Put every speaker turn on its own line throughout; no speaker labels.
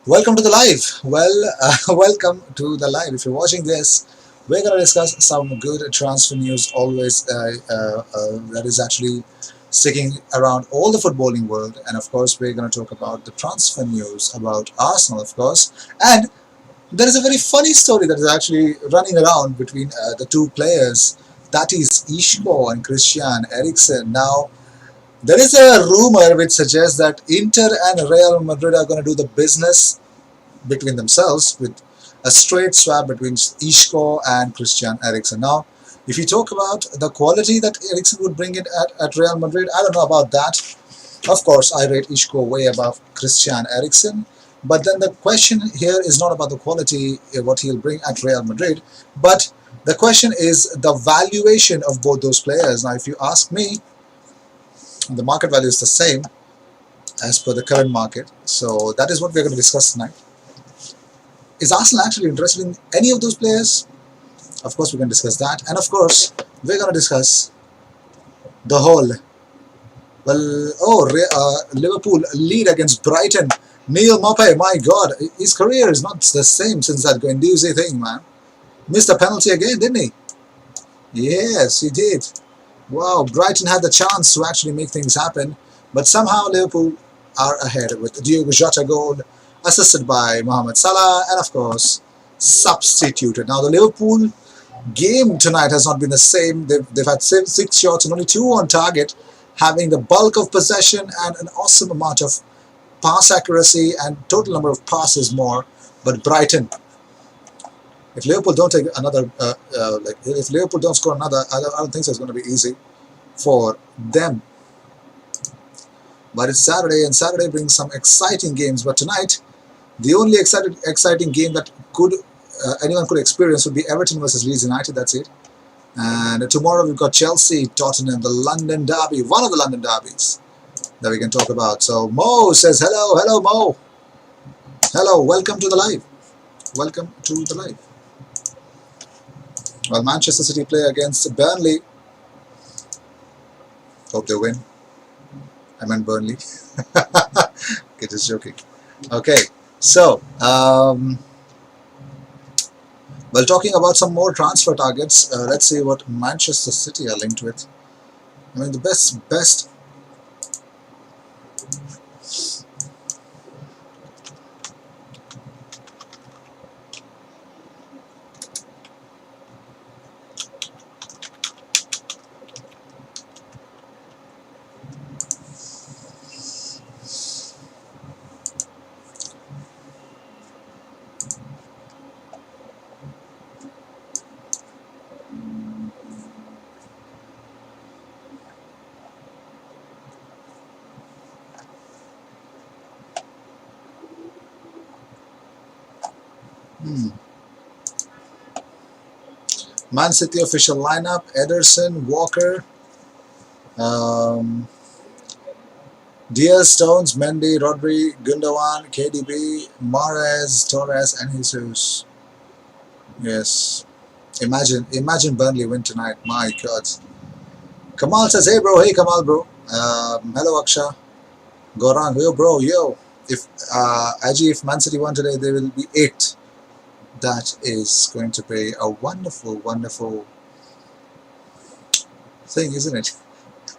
Welcome to the live. Welcome to the live. If you're watching this, we're going to discuss some good transfer news. Always that is actually sticking around all the footballing world, and of course, we're going to talk about the transfer news about Arsenal, of course. And there is a very funny story that is actually running around between the two players. That is Isco and Christian Eriksen. Now, there is a rumor which suggests that Inter and Real Madrid are going to do the business between themselves with a straight swap between Isco and Christian Eriksen. Now, if you talk about the quality that Eriksen would bring in at Real Madrid, I don't know about that. Of course, I rate Isco way above Christian Eriksen. But then the question here is not about the quality, what he'll bring at Real Madrid, but the question is the valuation of both those players. Now, if you ask me, the market value is the same as per the current market. So that is what we're going to discuss tonight. Is Arsenal actually interested in any of those players? Of course, we can discuss that. And of course, we're going to discuss the whole. Liverpool lead against Brighton. Neil Maupay, my God, his career is not the same since that Guendouzi thing, man. Missed a penalty again, didn't he? Yes, he did. Wow, Brighton had the chance to actually make things happen, but somehow Liverpool are ahead with Diogo Jota goal, assisted by Mohamed Salah, and of course, substituted. Now, the Liverpool game tonight has not been the same. They've had six shots and only two on target, having the bulk of possession and an awesome amount of pass accuracy and total number of passes more. But Brighton, if Liverpool don't take another, if Liverpool don't score another, I don't think so it's going to be easy for them. But it's Saturday, and Saturday brings some exciting games. But tonight, the only exciting game that anyone could experience would be Everton versus Leeds United. That's it. And tomorrow we've got Chelsea, Tottenham, the London Derby, one of the London Derbies that we can talk about. So Mo says hello Mo. Hello, welcome to the live. Welcome to the live. Well, Manchester City play against Burnley. Hope they win. I meant Burnley. Okay, just joking. Okay, so well, talking about some more transfer targets, let's see what Manchester City are linked with. I mean, the best. Man City official lineup: Ederson, Walker, Diaz, Stones, Mendy, Rodri, Gundogan, KDB, Mahrez, Torres, and Jesus. Yes. Imagine Burnley win tonight. My God. Kamal says, hey bro, hey Kamal bro. Hello Aksha. Goran, yo bro, yo. If if Man City won today, they will be 8th. That is going to be a wonderful, wonderful thing, isn't it?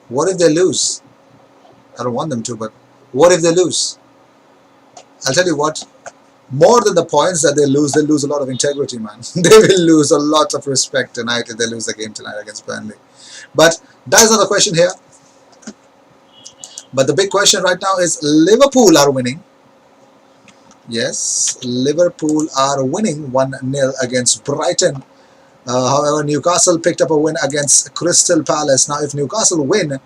What if they lose? I don't want them to, but what if they lose? I'll tell you what, more than the points that they lose a lot of integrity, man. They will lose a lot of respect tonight if they lose the game tonight against Burnley. But that's not the question here. But the big question right now is Liverpool are winning. Yes, Liverpool are winning 1-0 against Brighton. However, Newcastle picked up a win against Crystal Palace. Now, if Newcastle win,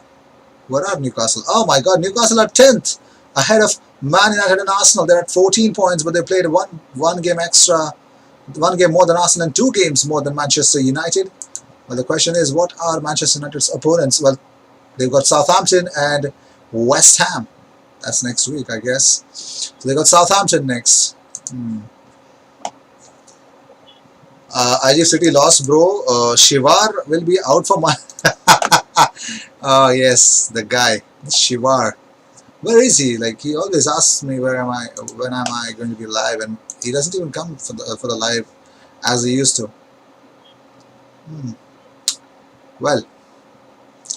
where are Newcastle? Oh my God, Newcastle are 10th, ahead of Man United and Arsenal. They're at 14 points, but they played one game extra, one game more than Arsenal and 2 games more than Manchester United. Well, the question is, what are Manchester United's opponents? Well, they've got Southampton and West Ham. That's next week, I guess. So they got Southampton next. IG City lost, bro. Shivar will be out for my. Oh yes, the guy, Shivar. Where is he? Like he always asks me, where am I? When am I going to be live? And he doesn't even come for the live as he used to. Hmm. Well,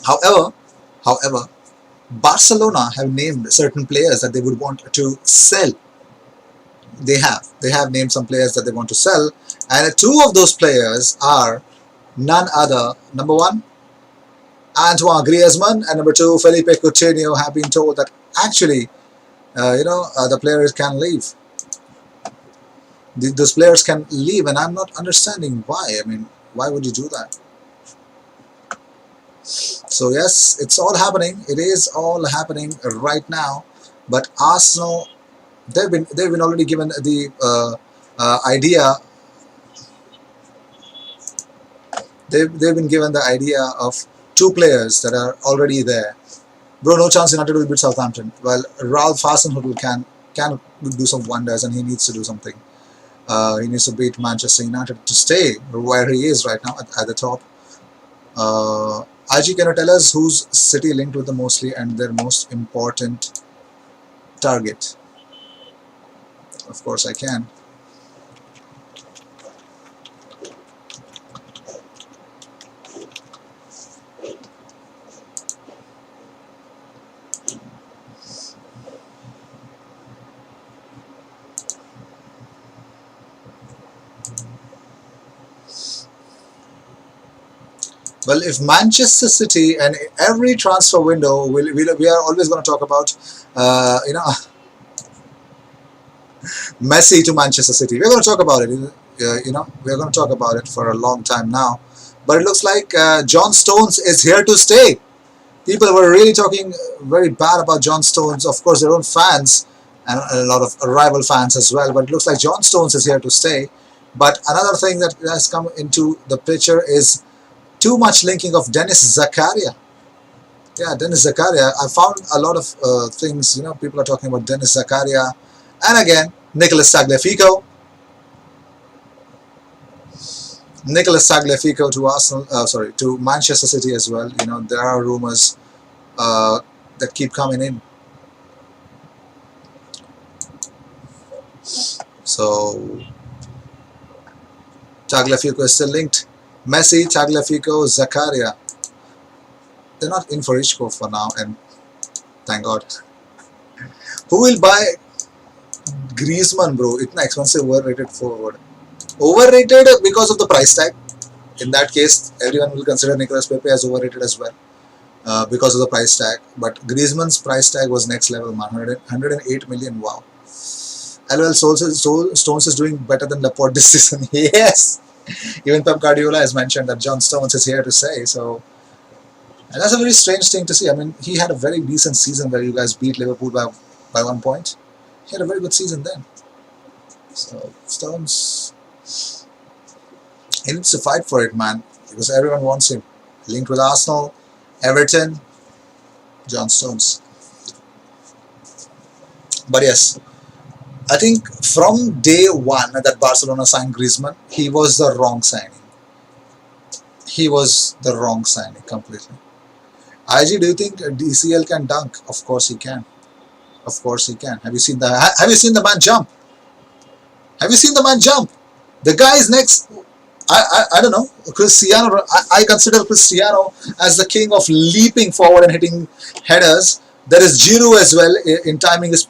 however, however, Barcelona have named certain players that they would want to sell. They have named some players that they want to sell, and two of those players are none other. Number one, Antoine Griezmann, and number two, Felipe Coutinho, have been told that actually, the players can leave. Those players can leave, and I'm not understanding why. I mean, why would you do that? So yes, it's all happening. It is all happening right now. But Arsenal, they've been already given the idea. They've been given the idea of two players that are already there. Bro, no chance United will beat Southampton. Well, Ralph Hasenhüttl can do some wonders, and he needs to do something. He needs to beat Manchester United to stay where he is right now at the top. IG, can you tell us who's City linked with the mostly and their most important target? Of course I can. Well, if Manchester City and every transfer window, we are always going to talk about, uh, you know, Messi to Manchester City. We're going to talk about it. We're going to talk about it for a long time now. But it looks like John Stones is here to stay. People were really talking very bad about John Stones. Of course, their own fans and a lot of rival fans as well. But it looks like John Stones is here to stay. But another thing that has come into the picture is too much linking of Dennis Zakaria. Yeah, Dennis Zakaria. I found a lot of things. People are talking about Dennis Zakaria, and again, Nicolas Tagliafico. Nicolas Tagliafico to Arsenal. To Manchester City as well. There are rumors that keep coming in. So Tagliafico is still linked. Messi, Tagliafico, Zakaria. They're not in for Isco for now, and thank God. Who will buy Griezmann, bro? It's an expensive, overrated forward. Overrated because of the price tag. In that case, everyone will consider Nicolas Pepe as overrated as well because of the price tag. But Griezmann's price tag was next level, man. 108 million. Wow. LOL Stones is doing better than Laporte this season. Yes. Even Pep Guardiola has mentioned that John Stones is here to stay. So, and that's a very strange thing to see. I mean, he had a very decent season where you guys beat Liverpool by 1 point. He had a very good season then. So Stones, he needs to fight for it, man, because everyone wants him. Linked with Arsenal, Everton, John Stones. But yes, I think from day one that Barcelona signed Griezmann, he was the wrong signing. He was the wrong signing completely. IG, do you think DCL can dunk? Of course he can. Of course he can. Have you seen the man jump? Have you seen the man jump? The guy is next. I don't know. Cristiano. I consider Cristiano as the king of leaping forward and hitting headers. There is Giroud as well in timing his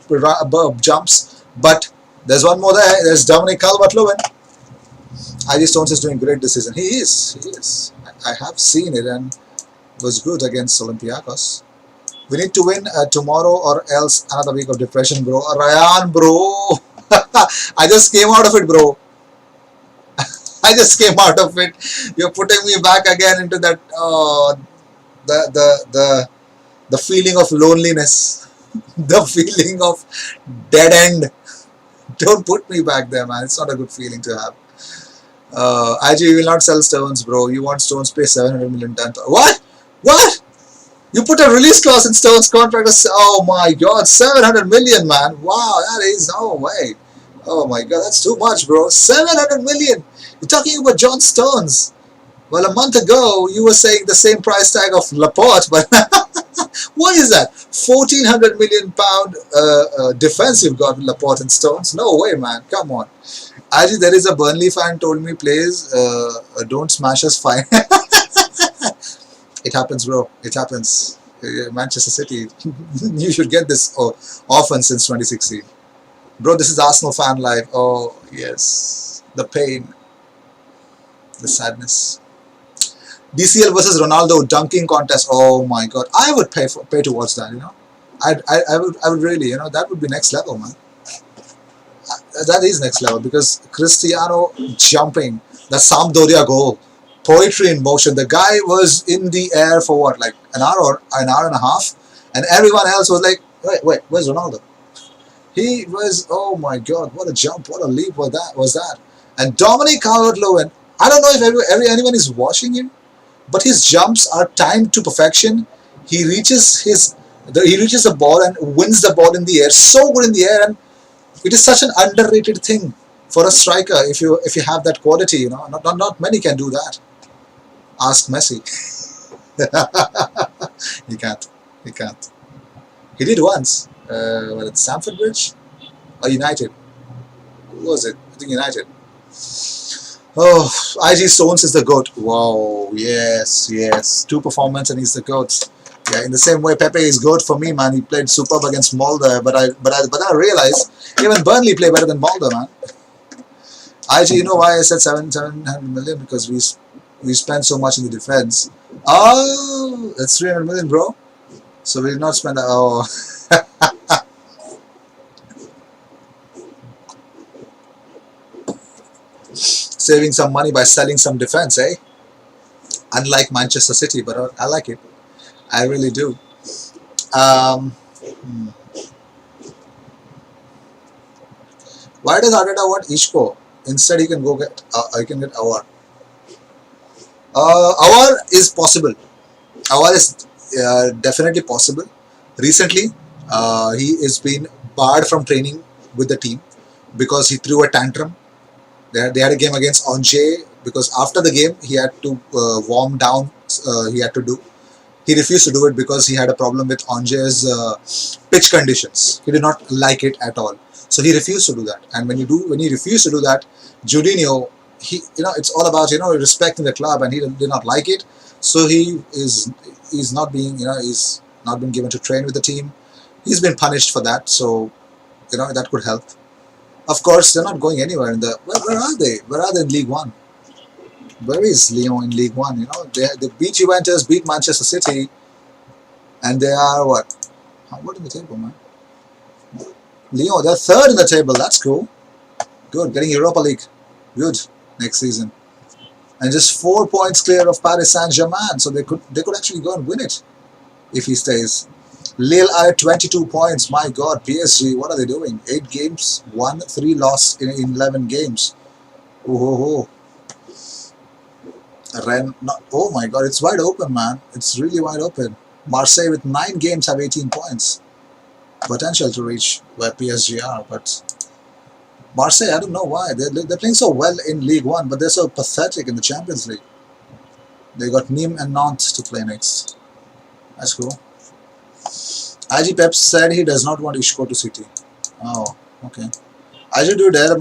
jumps. But there's one more there. There's Dominic Calvert-Lewin. IG Stones is doing great this season. He is. He is. I have seen it and was good against Olympiacos. We need to win tomorrow or else another week of depression, bro. Ryan, bro. I just came out of it, bro. I just came out of it. You're putting me back again into that the feeling of loneliness, the feeling of dead end. Don't put me back there, man. It's not a good feeling to have. IG will not sell Stones, bro. You want Stones pay 700 million done. What? What? You put a release clause in Stones' contract. Oh my God, 700 million, man. Wow, that is no way. Oh my God, that's too much, bro. 700 million. You're talking about John Stones. Well, a month ago, you were saying the same price tag of Laporte, but What is that? 1,400 million pound defense you've got with Laporte and Stones? No way, man. Come on. Actually, there is a Burnley fan told me, please don't smash us fine. It happens, bro. It happens. Manchester City, you should get this often since 2016. Bro, this is Arsenal fan life. Oh, yes. The pain, the sadness. DCL versus Ronaldo dunking contest. Oh my god. I would pay to watch that, you know. I would really, you know, that would be next level, man. That is next level because Cristiano jumping, the Sampdoria goal, poetry in motion. The guy was in the air for what, like an hour and a half, and everyone else was like, wait, where's Ronaldo? He was, oh my god, what a jump, what a leap was that. And Dominic Calvert-Lewin, I don't know if anyone is watching him, but his jumps are timed to perfection. He reaches he reaches the ball and wins the ball in the air, so good in the air, and it is such an underrated thing for a striker if you have that quality. You know, not many can do that. Ask Messi. He can't. He can't. He did once. Well, at Stamford Bridge or United. Who was it? I think United. Oh, IG Stones is the GOAT. Wow, yes, yes. Two performances and he's the GOAT. Yeah, in the same way Pepe is GOAT for me, man. He played superb against Molde, but I realized even Burnley play better than Molde, man. IG, you know why I said 700 million? Because we spend so much in the defense. Oh, it's 300 million, bro. So we did not spend. Oh, saving some money by selling some defense, eh? Unlike Manchester City, but I like it. I really do. Um, hmm. Why does Arteta want Ishko? Instead, he can get Awar. Awar is possible. Awar is definitely possible. Recently, he is been barred from training with the team because he threw a tantrum. They had a game against Angers because after the game he had to warm down. He had to do. He refused to do it because he had a problem with Angers' pitch conditions. He did not like it at all. So he refused to do that. And when you refuse to do that, Juninho, it's all about respecting the club, and he did not like it. So he's not being he's not been given to train with the team. He's been punished for that. So that could help. Of course, they're not going anywhere in the. Where are they? Where are they in League One? Where is Lyon in League One? They beat Juventus, beat Manchester City, and they are what? What in the table, man? Lyon, they're third in the table. That's cool. Good, getting Europa League. Good next season, and just 4 points clear of Paris Saint-Germain. So they could actually go and win it if he stays. Lille are at 22 points. My God, PSG, what are they doing? 8 games, won, 3 lost in 11 games. Oh. Oh my God, it's wide open, man. It's really wide open. Marseille with 9 games have 18 points. Potential to reach where PSG are, but Marseille, I don't know why. They're playing so well in League One, but they're so pathetic in the Champions League. They got Nîmes and Nantes to play next. That's cool. IG Pep said he does not want Isco to City. Oh, okay. IG, do you dare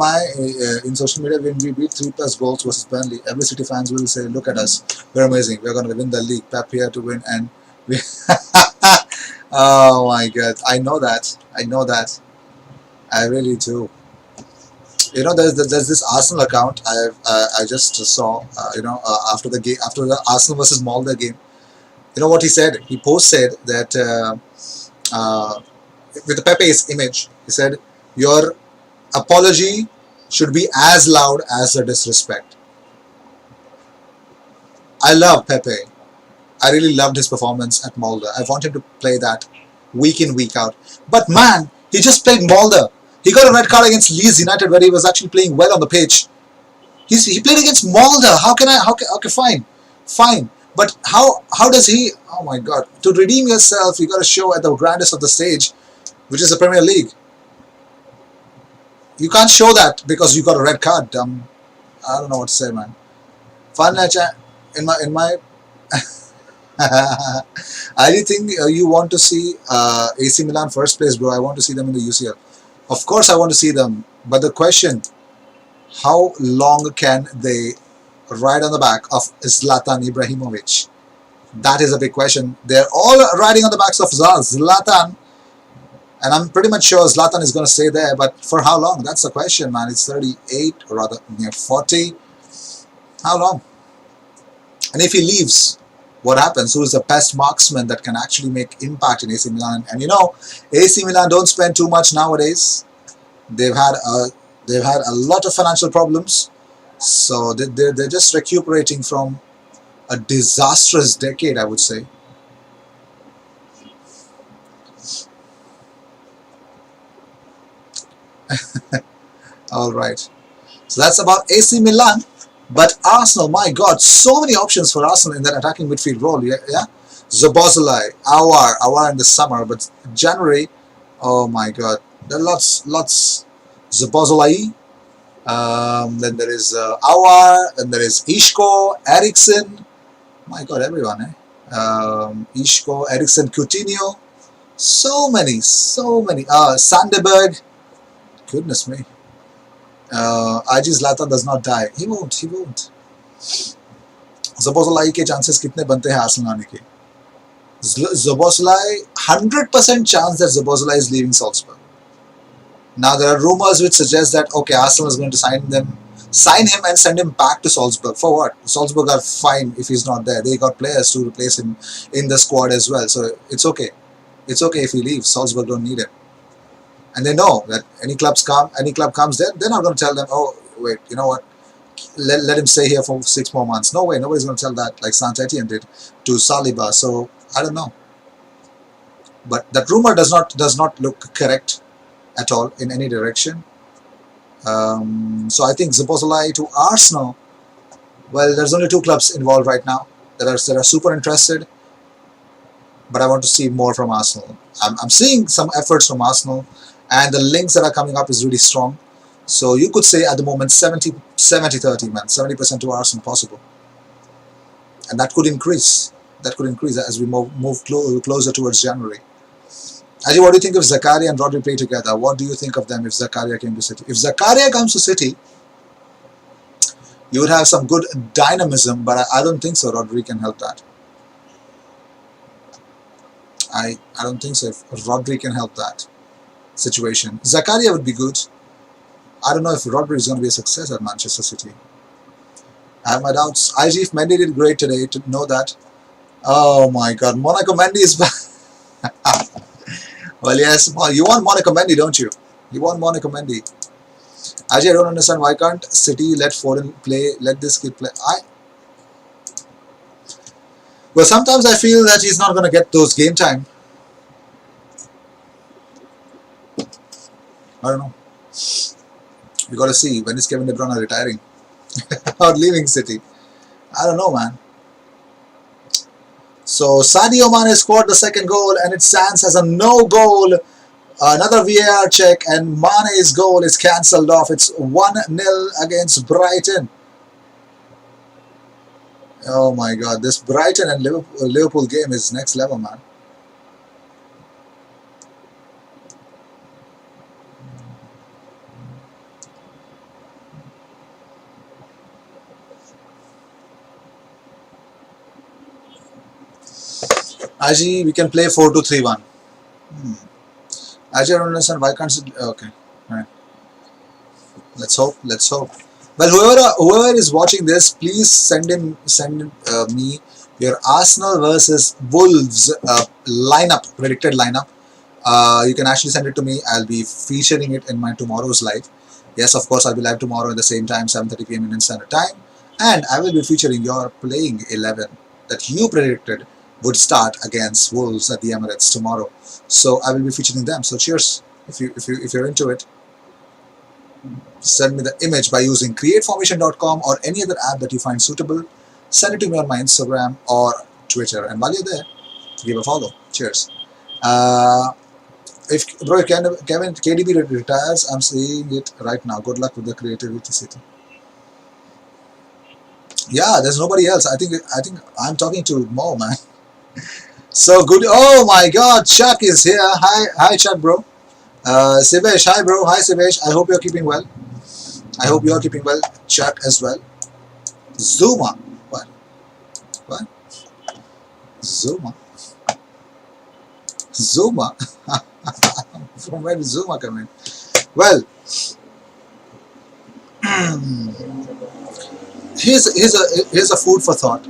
in social media when we beat 3+ goals versus Burnley, every City fans will say, look at us, we're amazing, we're going to win the league, Pep here to win, and we oh my God, I know that, I really do. There's this Arsenal account I just saw, after the Arsenal versus Molde game. You know what he said? He said that with the Pepe's image, he said, your apology should be as loud as the disrespect. I love Pepe. I really loved his performance at Molde. I want him to play that week in, week out. But man, he just played Molde. He got a red card against Leeds United where he was actually playing well on the pitch. He played against Molde. Okay, fine. But how does he? Oh my God! To redeem yourself, you got to show at the grandest of the stage, which is the Premier League. You can't show that because you got a red card. I don't know what to say, man. Fun in my I do think you want to see AC Milan first place, bro. I want to see them in the UCL. Of course, I want to see them. But the question, how long can they ride on the back of Zlatan Ibrahimovic? That is a big question. They're all riding on the backs of Zlatan, and I'm pretty much sure Zlatan is going to stay there. But for how long? That's the question, man. It's 38, or rather near 40. How long? And if he leaves, what happens? Who is the best marksman that can actually make impact in AC Milan? And you know, AC Milan don't spend too much nowadays. They've had a lot of financial problems, so they're just recuperating from a disastrous decade, I would say. All right. So that's about AC Milan. But Arsenal, my God, so many options for Arsenal in that attacking midfield role. Yeah, yeah. Zabozalai, Awar in the summer, but January, oh my God, there are lots. Zabozalai. Then there is Awar. Then there is Ishko, Ericsson. My God, everyone, eh? Ishko, Ericsson, Coutinho. So many, so many. Sanderberg. Goodness me. आज Zlatan does not die. He won't. Zoboszlai के chances कितने बनते हैं Arsenal आने के? Zoboszlai 100% chance that Zoboszlai is leaving Salzburg. Now there are rumors which suggest that okay, Arsenal is going to sign him and send him back to Salzburg. For what? Salzburg are fine if he's not there. They got players to replace him in the squad as well. So it's okay. It's okay if he leaves. Salzburg don't need him. And they know that any club comes there, they're not going to tell them, oh, wait, you know what, let him stay here for 6 more months. No way, nobody's going to tell that, like Saint Etienne did to Saliba. So I don't know, but that rumor does not look correct at all in any direction. So I think Szoboszlai to Arsenal. Well, there's only two clubs involved right now that are super interested, but I want to see more from Arsenal. I'm seeing some efforts from Arsenal, and the links that are coming up is really strong. So you could say at the moment 70-30, man, 70% to Arsenal possible, and that could increase. That could increase as we move closer towards January. Ajay, what do you think if Zakaria and Rodri play together? What do you think of them if Zakaria came to City? If Zakaria comes to City, you would have some good dynamism, but I don't think so. Rodri can help that. I don't think so. If Rodri can help that situation, Zakaria would be good. I don't know if Rodri is going to be a success at Manchester City. I have my doubts. IG, if Mendy did great today, to know that. Oh my God, Monaco Mendy is back. Well, yes, you want Monaco Mendy, don't you? You want Monaco Mendy. Ajay, I don't understand why can't City let Foden play, let this kid play. Well, sometimes I feel that he's not going to get those game time. I don't know. We got to see when is Kevin De Bruyne retiring or leaving City. I don't know, man. So Sadio Mane scored the second goal, and it stands as a no goal. Another VAR check, and Mane's goal is cancelled off. It's 1-0 against Brighton. Oh my God, this Brighton and Liverpool game is next level, man. Aji, we can play 4-2-3-1. Aji, I don't understand why can't it. Okay, all right. Let's hope. Let's hope. Well, whoever is watching this, please send me your Arsenal versus Wolves predicted lineup. You can actually send it to me. I'll be featuring it in my tomorrow's live. Yes, of course, I'll be live tomorrow at the same time, 7:30 p.m. Indian Standard Time, and I will be featuring your playing 11 that you predicted would start against Wolves at the Emirates tomorrow. So I will be featuring them. So cheers if you're into it. Send me the image by using createformation.com or any other app that you find suitable. Send it to me on my Instagram or Twitter. And while you're there, give a follow. Cheers. If Kevin KDB retires, I'm seeing it right now. Good luck with the creativity city. Yeah, there's nobody else. I think I'm talking to Mo, man. So good. Oh my God, Chuck is here. Hi, Chuck, bro. Sivesh, hi, bro. Hi, Sivesh. I hope you're keeping well. I hope you're keeping well, Chuck, as well. Zuma. What? What? Zuma. Zuma. From where did Zuma come in? Well, here's a food for thought.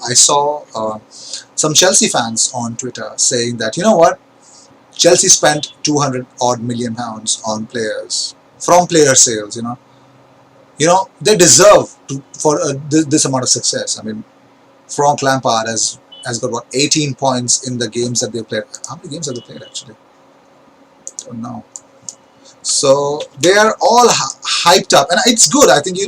I saw some Chelsea fans on Twitter saying that what Chelsea spent 200 odd million pounds on players from player sales. They deserve for this amount of success. I mean, Frank Lampard has got what 18 points in the games that they played. How many games have they played actually? Don't know. So they are all hyped up, and it's good. I think you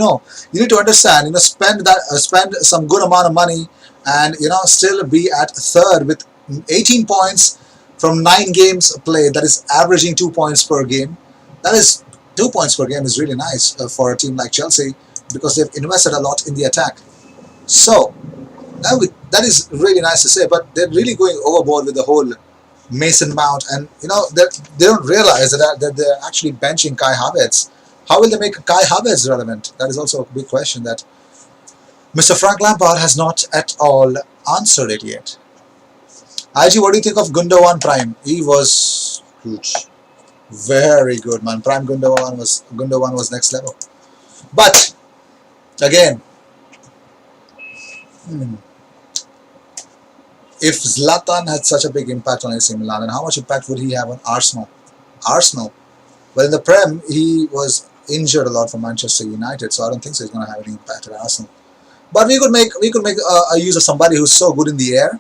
need to understand. Spend some good amount of money, and still be at third with 18 points from 9 games played. That is averaging 2 points per game. That is 2 points per game is really nice for a team like Chelsea because they've invested a lot in the attack. So that is really nice to say, but they're really going overboard with the whole Mason Mount, and they don't realize that they're actually benching Kai Havertz. How will they make Kai Havertz relevant? That is also a big question that Mr. Frank Lampard has not at all answered it yet. IG, what do you think of Gundogan Prime? He was huge, very good, man. Prime Gundogan was next level. But again, if Zlatan had such a big impact on AC Milan, then how much impact would he have on Arsenal? Arsenal. Well, in the Prem, he was injured a lot for Manchester United, so I don't think so he's going to have any impact at Arsenal. But we could make a use of somebody who's so good in the air,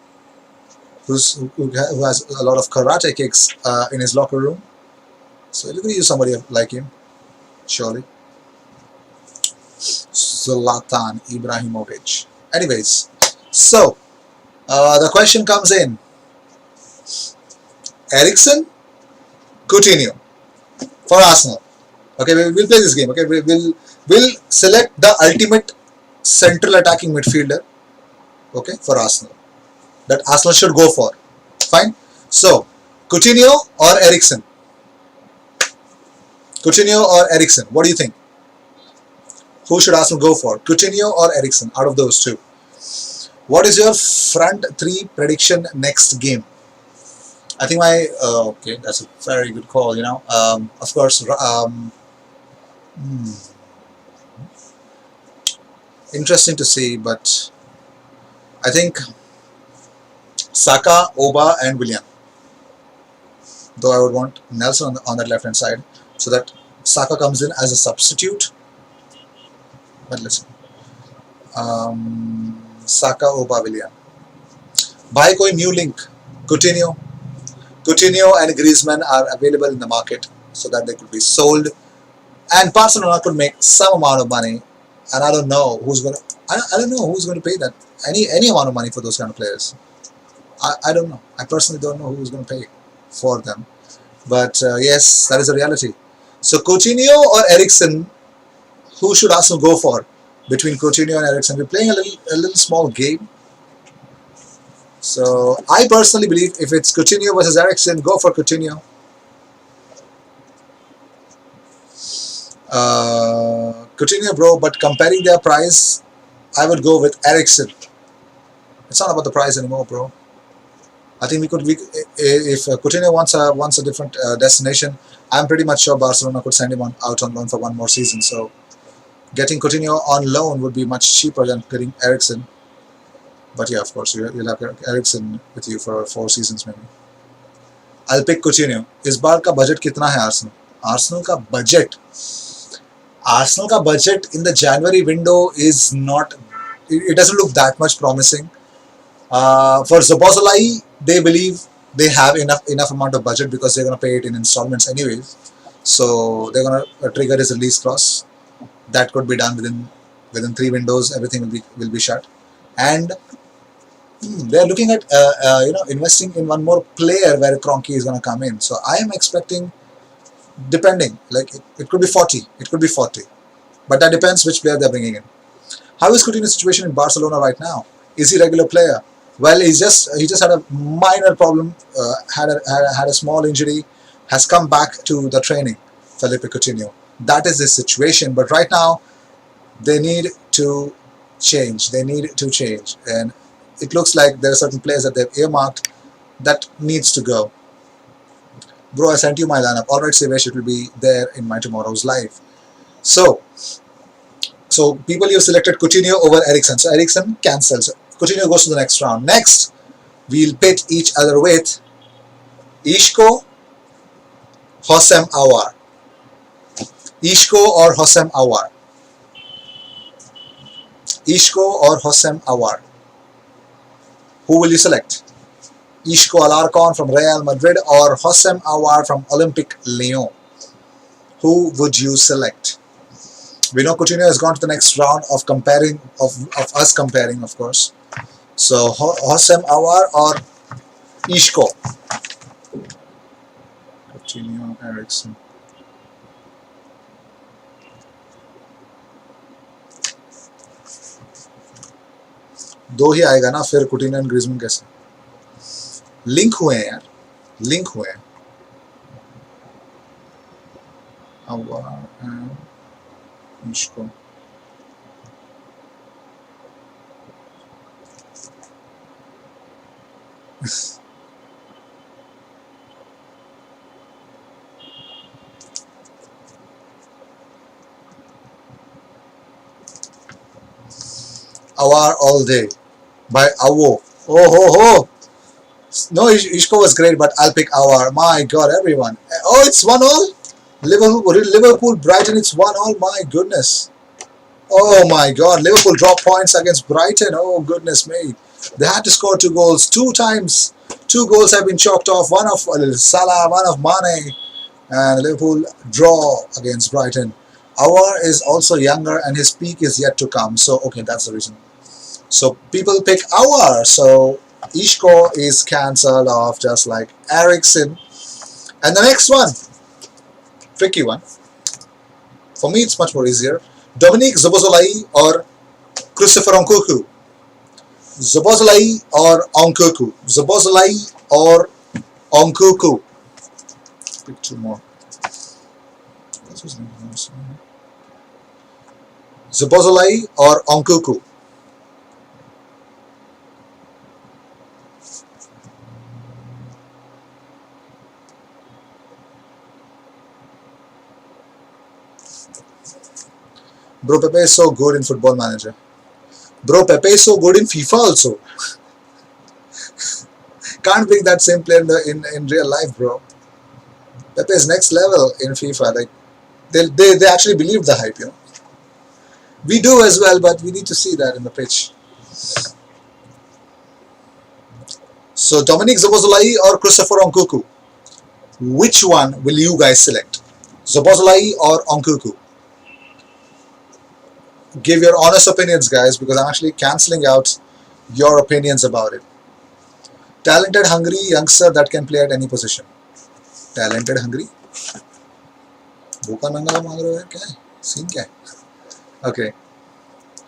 who has a lot of karate kicks in his locker room. So we could use somebody like him, surely. Zlatan Ibrahimovic. Anyways, so the question comes in: Eriksen, Coutinho for Arsenal. Okay, we'll play this game. Okay, we'll select the ultimate central attacking midfielder. Okay, for Arsenal, that Arsenal should go for. Fine. So Coutinho or Eriksen? Coutinho or Eriksen? What do you think? Who should Arsenal go for? Coutinho or Eriksen? Out of those two. What is your front three prediction next game? I think okay, that's a very good call. Of course, interesting to see, but I think Saka, Oba, and Willian. Though I would want Nelson on that left hand side, so that Saka comes in as a substitute. But let's see. Saka, Oba, Willian. Buy कोई new link. Coutinho and Griezmann are available in the market so that they could be sold, and Barcelona could make some amount of money. And I don't know who's going to. I don't know who's going to pay that any amount of money for those kind of players. I don't know. I personally don't know who's going to pay for them. But yes, that is a reality. So Coutinho or Eriksen, who should Arsenal go for between Coutinho and Eriksen? We're playing a little small game. So I personally believe if it's Coutinho versus Eriksen, go for Coutinho. Coutinho, bro, but comparing their price, I would go with Eriksen. It's not about the price anymore, bro. I think if Coutinho wants a different destination, I'm pretty much sure Barcelona could send him out on loan for one more season. So getting Coutinho on loan would be much cheaper than getting Eriksen. But yeah, of course, you'll have Eriksen with you for 4 seasons maybe. I'll pick Coutinho. इस बार का budget कितना है Arsenal का budget. Arsenal का budget in the January window is not. It doesn't look that much promising. For Szoboszlai, they believe they have enough amount of budget because they're going to pay it in installments anyways. So they're going to trigger his release clause. That could be done within 3 windows. Everything will be shut, and they're looking at investing in one more player where Kroenke is going to come in. So I am expecting, depending, like it could be 40, but that depends which player they're bringing in. How is Coutinho's situation in Barcelona right now? Is he a regular player? Well, he just had a minor problem, had a small injury, has come back to the training. Felipe Coutinho. That is the situation. But right now they need to change. They need to change, and it looks like there are certain players that they've earmarked that needs to go. Bro, I sent you my lineup. All right, Sivesh, it will be there in my tomorrow's live. So, so people you've selected Coutinho over Ericsson. So Ericsson cancels. Coutinho goes to the next round. Next, we'll pit each other with Ishko, Hosem Awar. Ishko or Hosem Awar. Ishko or Hosem Awar. Who will you select? Ishko Alarcon from Real Madrid or Hosem Awar from Olympique Lyon? Who would you select? We know Coutinho has gone to the next round of comparing, of us comparing, of course. So Hosem Awar or Ishko? Coutinho, Ericsson. दो ही आएगा ना, फिर Coutinho and Griezmann कैसे link हुए हैं यार, link हुए हैं. Ishko. Awar all day by Awo. Oh ho ho! No, Ishko was great, but I'll pick Awar. My God, everyone! Oh, it's 1-1. Liverpool, Brighton. It's 1-1. My goodness! Oh my God! Liverpool dropped points against Brighton. Oh goodness me! They had to score 2 goals 2 times. 2 goals have been chalked off. One of Salah, one of Mane, and Liverpool draw against Brighton. Awar is also younger, and his peak is yet to come. So okay, that's the reason. So people pick Awar. So Ishko is cancelled off just like Ericsson. And the next one, tricky one. For me, it's much more easier. Dominique Szoboszlai or Christopher Nkunku. Szoboszlai or Nkunku. Szoboszlai or Nkunku. Pick 2 more. What's his name? Szoboszlai or Nkunku. Bro, Pepe is so good in Football Manager. Bro, Pepe is so good in FIFA also. Can't pick that same player in real life, bro. Pepe is next level in FIFA. Like they actually believe the hype, you know. We do as well, but we need to see that in the pitch. So Dominic Szoboszlai or Christopher Nkunku? Which one will you guys select? Szoboszlai or Nkunku? Give your honest opinions, guys, because I'm actually cancelling out your opinions about it. Talented, hungry youngster that can play at any position. Talented, hungry. Bhuka nanga maang rahe ho kya hai? Scene kya hai? Okay.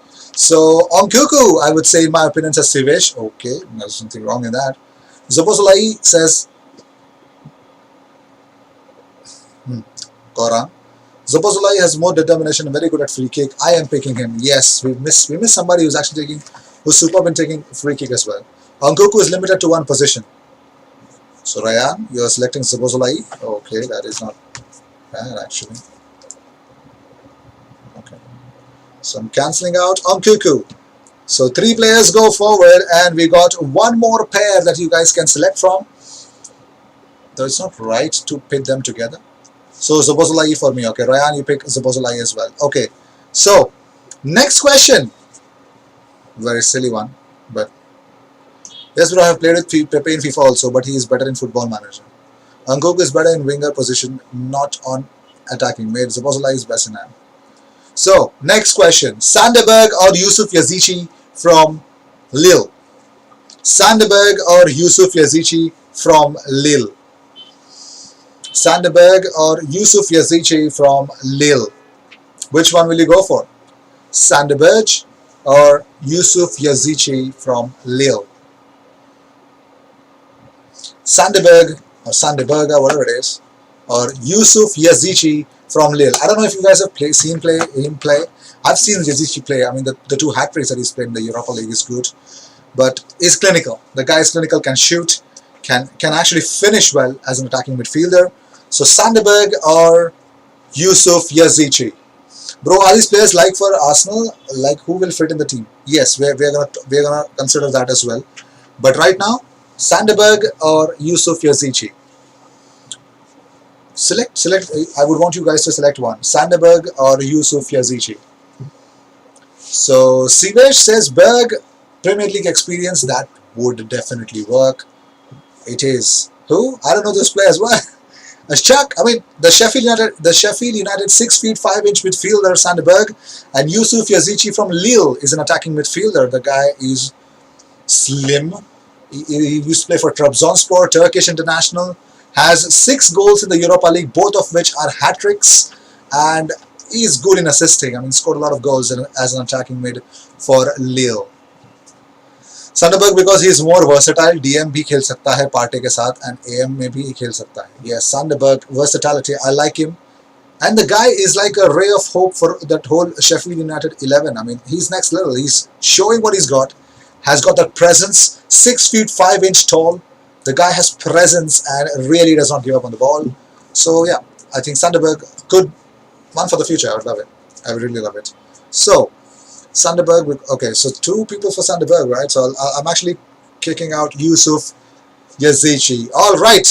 So Nkunku, I would say in my opinion says Sivesh. Okay, there's something wrong in that. Szoboszlai says Koran. Szoboszlai has more determination and very good at free kick. I am picking him. Yes, we miss somebody who's actually who's superb in taking free kick as well. Nkunku is limited to one position. So Ryan, you are selecting Szoboszlai. Okay, that is not bad actually. Okay. So I'm cancelling out Nkunku. So 3 players go forward, and we got 1 more pair that you guys can select from. Though it's not right to pit them together. So Szoboszlai for me. Okay, Ryan, you pick Szoboszlai as well. Okay. So next question. Very silly one, but yes, bro, I have played with Pepe in FIFA also, but he is better in Football Manager. Nkunku is better in winger position, not on attacking mid. Szoboszlai is best in hand. So next question: Sanderberg or Yusuf Yazici from Lille? Sanderberg or Yusuf Yazici from Lille? Sanderberg or Yusuf Yazici from Lille? Which one will you go for? Sanderberg or Yusuf Yazici from Lille? Sandeberg or Sandeberga, whatever it is, or Yusuf Yazici from Lille. I don't know if you guys have seen him play. I've seen Yazici play. I mean, the two hat tricks that he's played in the Europa League is good, but is clinical. The guy is clinical, can shoot, can actually finish well as an attacking midfielder. So Sandeberg or Yusuf Yazici. Bro, are these players like for Arsenal? Like who will fit in the team? Yes, we're gonna consider that as well. But right now, Sandeberg or Yusuf Yazici. Select. I would want you guys to select one. Sandeberg or Yusuf Yazici. So Sivesh says Berg, Premier League experience, that would definitely work. It is who? I don't know those players. What? Chuck, I mean the Sheffield United 6 feet 5 inch midfielder Sandeberg, and Yusuf Yazici from Lille is an attacking midfielder. The guy is slim. He used to play for Trabzonspor, Turkish international. Has 6 goals in the Europa League, both of which are hat tricks, and he's good in assisting. I mean, scored a lot of goals as an attacking mid for Lille. Sandeberg because he is more versatile. DM भी खेल सकता है Partey के साथ, and AM में भी खेल सकता है. Yes, Sandeberg versatility. I like him, and the guy is like a ray of hope for that whole Sheffield United 11. I mean, he's next level. He's showing what he's got. Has got that presence. 6 feet 5 inch tall. The guy has presence and really does not give up on the ball. So yeah, I think Sandeberg could one for the future. I would love it. I would really love it. So Sandeberg, okay, so 2 people for Sandeberg, right? So I'm actually kicking out Yusuf Yazici. All right.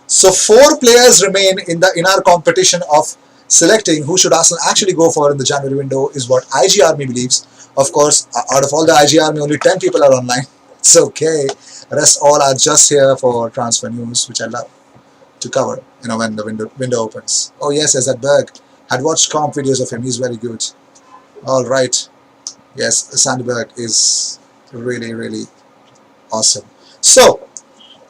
So 4 players remain in our competition of selecting who should Arsenal actually go for in the January window is what IG Army believes. Of course, out of all the IG Army, only 10 people are online. It's okay. The rest all are just here for transfer news, which I love to cover, when the window opens. Oh yes, that Berg. Had watched comp videos of him. He's very good. All right. Yes, Sandeberg is really, really awesome. So,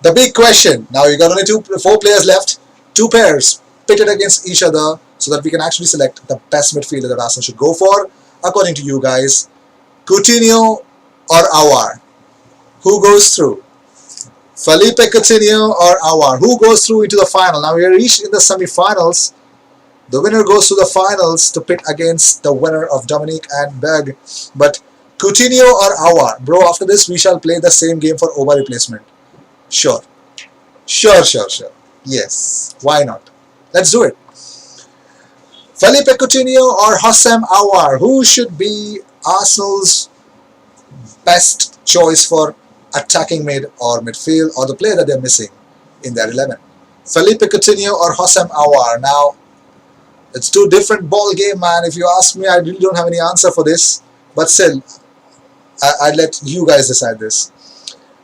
the big question. Now you got only 4 players left. 2 pairs pitted against each other so that we can actually select the best midfielder that Arsenal should go for, according to you guys. Coutinho or Aouar? Who goes through? Felipe Coutinho or Aouar? Who goes through into the final? Now we are reached in the semi-finals. The winner goes to the finals to pit against the winner of Dominic and Berg. But Coutinho or Aouar? Bro, after this we shall play the same game for over replacement. Sure. Sure. Yes. Why not? Let's do it. Felipe Coutinho or Houssem Aouar? Who should be Arsenal's best choice for attacking mid or midfield, or the player that they're missing in their 11? Felipe Coutinho or Houssem Aouar? Now, it's 2 different ball game, man. If you ask me, I really don't have any answer for this. But still, I'd let you guys decide this.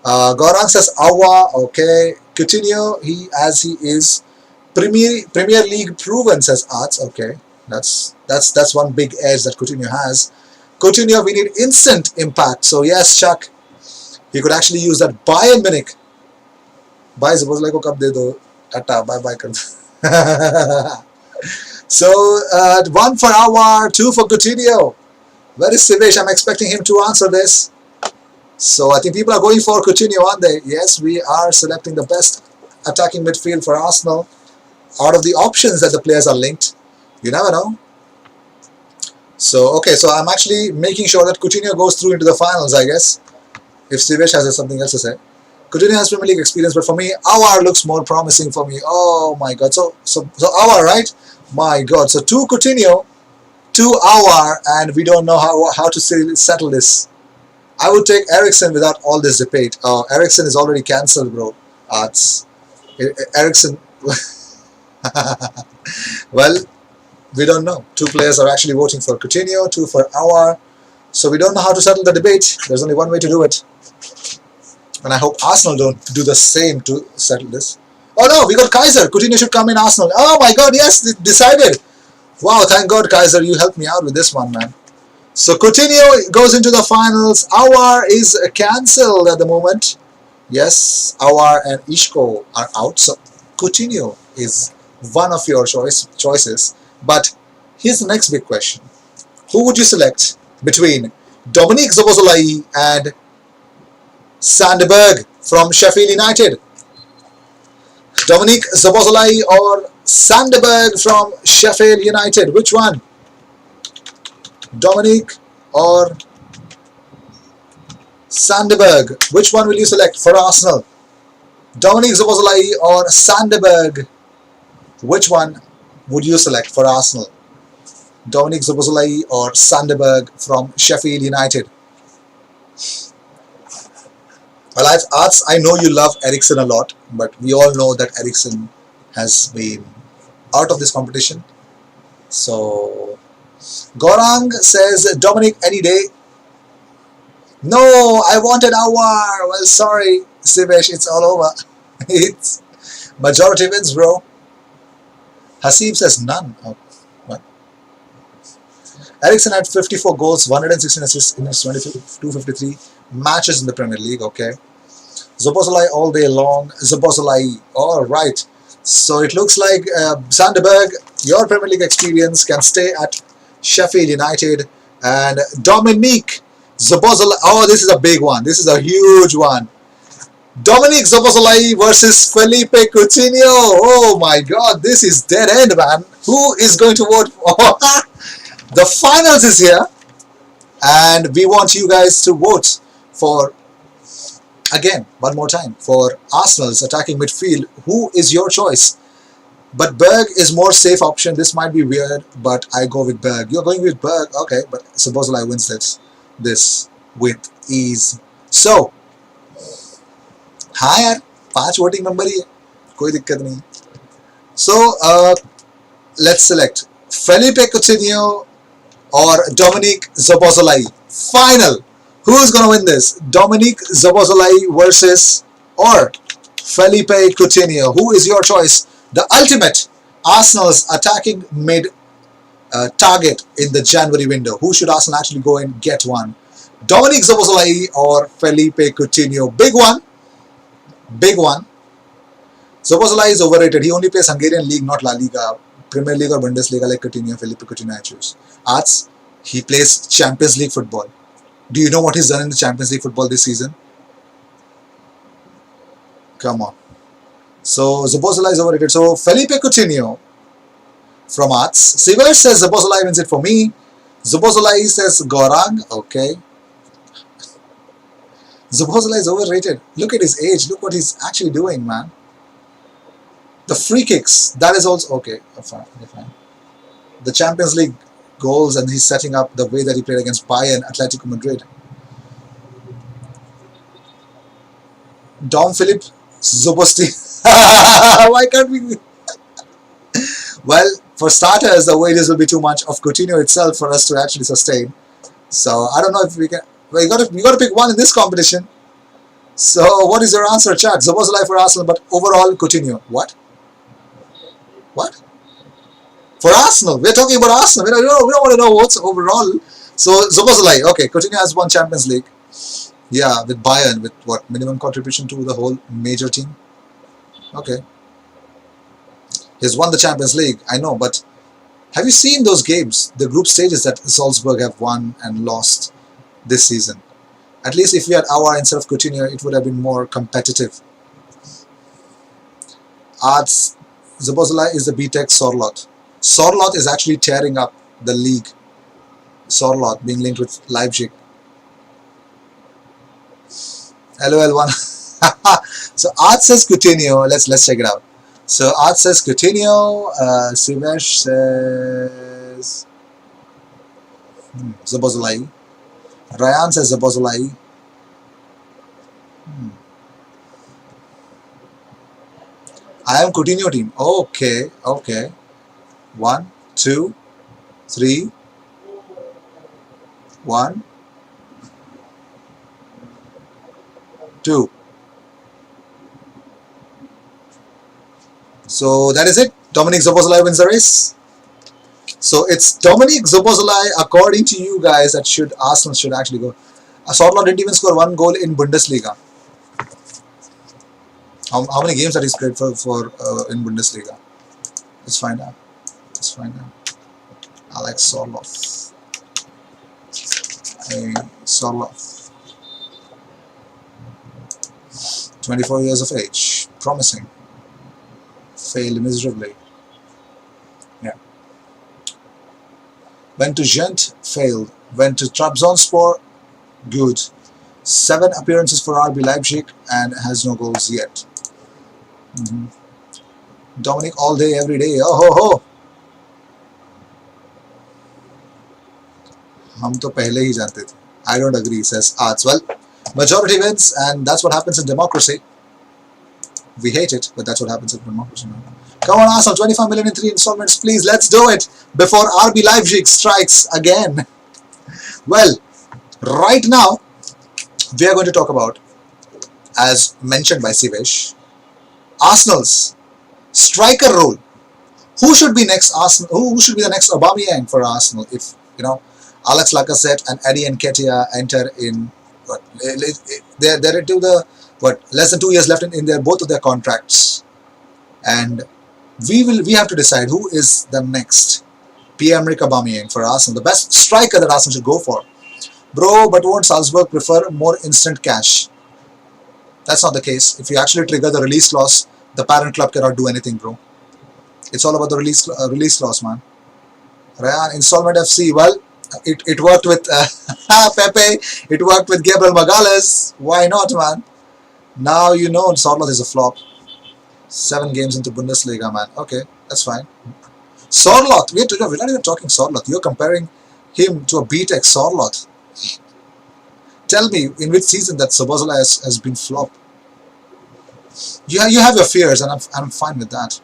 Gaurang says Aouar, okay. Coutinho, he is Premier League proven, says Arts. Okay, that's one big edge that Coutinho has. Coutinho, we need instant impact. So yes, Chuck, he could actually use that Bayern Munich. Bye, suppose like cup de do. Tata, bye. So 1 for Aouar, 2 for Coutinho. Where is Sivesh? I'm expecting him to answer this. So I think people are going for Coutinho, aren't they? Yes, we are selecting the best attacking midfield for Arsenal out of the options that the players are linked. You never know. So okay, so I'm actually making sure that Coutinho goes through into the finals, I guess. If Sivesh has something else to say. Coutinho has Premier League experience, but for me, Aouar looks more promising for me. Oh my God. So Aouar, right? My God. So 2 Coutinho, 2 Aouar, and we don't know how to settle this. I would take Eriksen without all this debate. Eriksen is already cancelled, bro. Eriksen. Well, we don't know. 2 players are actually voting for Coutinho, 2 for Aouar. So we don't know how to settle the debate. There's only one way to do it. And I hope Arsenal don't do the same to settle this. Oh no, we got Kaiser. Coutinho should come in Arsenal. Oh my God, yes, decided. Wow, thank God, Kaiser, you helped me out with this one, man. So Coutinho goes into the finals. Aouar is cancelled at the moment. Yes, Aouar and Isco are out. So Coutinho is one of your choices. But here's the next big question. Who would you select between Dominic Szoboszlai and Sandeberg from Sheffield United? Dominic Szoboszlai or Sandberg from Sheffield United? Which one? Dominic or Sandberg? Which one will you select for Arsenal? Dominic Szoboszlai or Sandberg? Which one would you select for Arsenal? Dominic Szoboszlai or Sandberg from Sheffield United? Well, Arts, I know you love Ericsson a lot, but we all know that Ericsson has been out of this competition. So, Gorang says, Dominic any day. No, I want an hour. Well, sorry, Sivesh, it's all over. It's majority wins, bro. Hasib says none. Oh, what? Ericsson had 54 goals, 116 assists in his 253 matches in the Premier League. Okay. Szoboszlai all day long. Szoboszlai. All right. So it looks like Sandberg, your Premier League experience can stay at Sheffield United. And Dominic Szoboszlai. Oh, this is a big one. This is a huge one. Dominic Szoboszlai versus Felipe Coutinho. Oh my God, this is dead end, man. Who is going to vote for? The finals is here, and we want you guys to vote for, again, one more time, for Arsenal's attacking midfield. Who is your choice? But Berg is more safe option. This might be weird, but I go with Berg. You're going with Berg, okay? But Szoboszlai wins this with ease. So, हाँ यार 5 voting number ही है कोई दिक्कत नहीं So let's select Felipe Coutinho or Dominic Szoboszlai. Final. Who is going to win this? Dominic Szoboszlai versus or Felipe Coutinho. Who is your choice? The ultimate Arsenal's attacking mid target in the January window. Who should Arsenal actually go and get one? Dominic Szoboszlai or Felipe Coutinho? Big one. Big one. Szoboszlai is overrated. He only plays Hungarian League, not La Liga, Premier League or Bundesliga like Coutinho. Felipe Coutinho I choose. Arts, he plays Champions League football. Do you know what he's done in the Champions League football this season? Come on. So Szoboszlai is overrated. So Felipe Coutinho from Arts. Siver says Szoboszlai wins it for me. Szoboszlai says Gorang. Okay. Szoboszlai is overrated. Look at his age. Look what he's actually doing, man. The free kicks. That is also okay. Fine. The Champions League goals, and he's setting up the way that he played against Bayern, Atletico Madrid. Dom Philip Szoboszlai. Why can't we? Well, for starters, the wages will be too much of Coutinho itself for us to actually sustain. So I don't know if we can. Well, you got to pick one in this competition. So what is your answer, chat? Szoboszlai for Arsenal, but overall Coutinho. What? What? For Arsenal, we're talking about Arsenal. We don't want to know what's overall. So Szoboszlai, okay. Coutinho has won Champions League. Yeah, with Bayern, with what, minimum contribution to the whole major team. Okay. He's won the Champions League, I know, but have you seen those games, the group stages that Salzburg have won and lost this season? At least if we had Aouar instead of Coutinho, it would have been more competitive. Arts, Szoboszlai is the BTEC Sorloth. Sorloth is actually tearing up the league. Sorloth being linked with Leipzig. LOL1. So Art says Coutinho. Let's check it out. So Art says Coutinho. Sivesh says Szoboszlai. Ryan says Szoboszlai. I am Coutinho team. Okay. 1, 2, 3. 1, 2. So that is it. Dominic Szoboszlai wins the race. So it's Dominic Szoboszlai, according to you guys, that Arsenal should actually go. Sorloth didn't even score 1 goal in Bundesliga. How many games that he's played for in Bundesliga? Let's find out. Alex Sorloth. Sorloth. 24 years of age. Promising. failed miserably. Yeah. Went to Gent, failed. Went to Trabzonspor, good. 7 appearances for RB Leipzig and has no goals yet. Mhm. Dominic all day, every day. Oh ho ho! हम तो पहले ही जानते थे. I don't agree, says Arts. Well, majority wins, and that's what happens in democracy. We hate it, but that's what happens in democracy. Come on, Arsenal, 25 million in 3 installments, please. Let's do it before RB Leipzig strikes again. Well, right now we are going to talk about, as mentioned by Sivesh, Arsenal's striker role. Who should be next Arsenal? Who should be the next Aubameyang for Arsenal? If Alex Lacazette and Eddie Nketiah enter in, what, they're into the less than 2 years left in their both of their contracts, and we have to decide who is the next Pierre-Emerick Aubameyang for Arsenal, the best striker that Arsenal should go for. Bro, but won't Salzburg prefer more instant cash? That's not the case. If you actually trigger the release clause, the parent club cannot do anything, bro. It's all about the release clause, man. Rayan, Installment FC, well, it worked with Pepe, it worked with Gabriel Magalhaes. Why not, man? Now you know Sorloth is a flop. 7 games into Bundesliga, man. Okay, that's fine. Sorloth, we're not even talking Sorloth. You're comparing him to a BTEC Sorloth. Tell me, in which season that Szoboszlai has been flop? You have your fears, and I'm fine with that.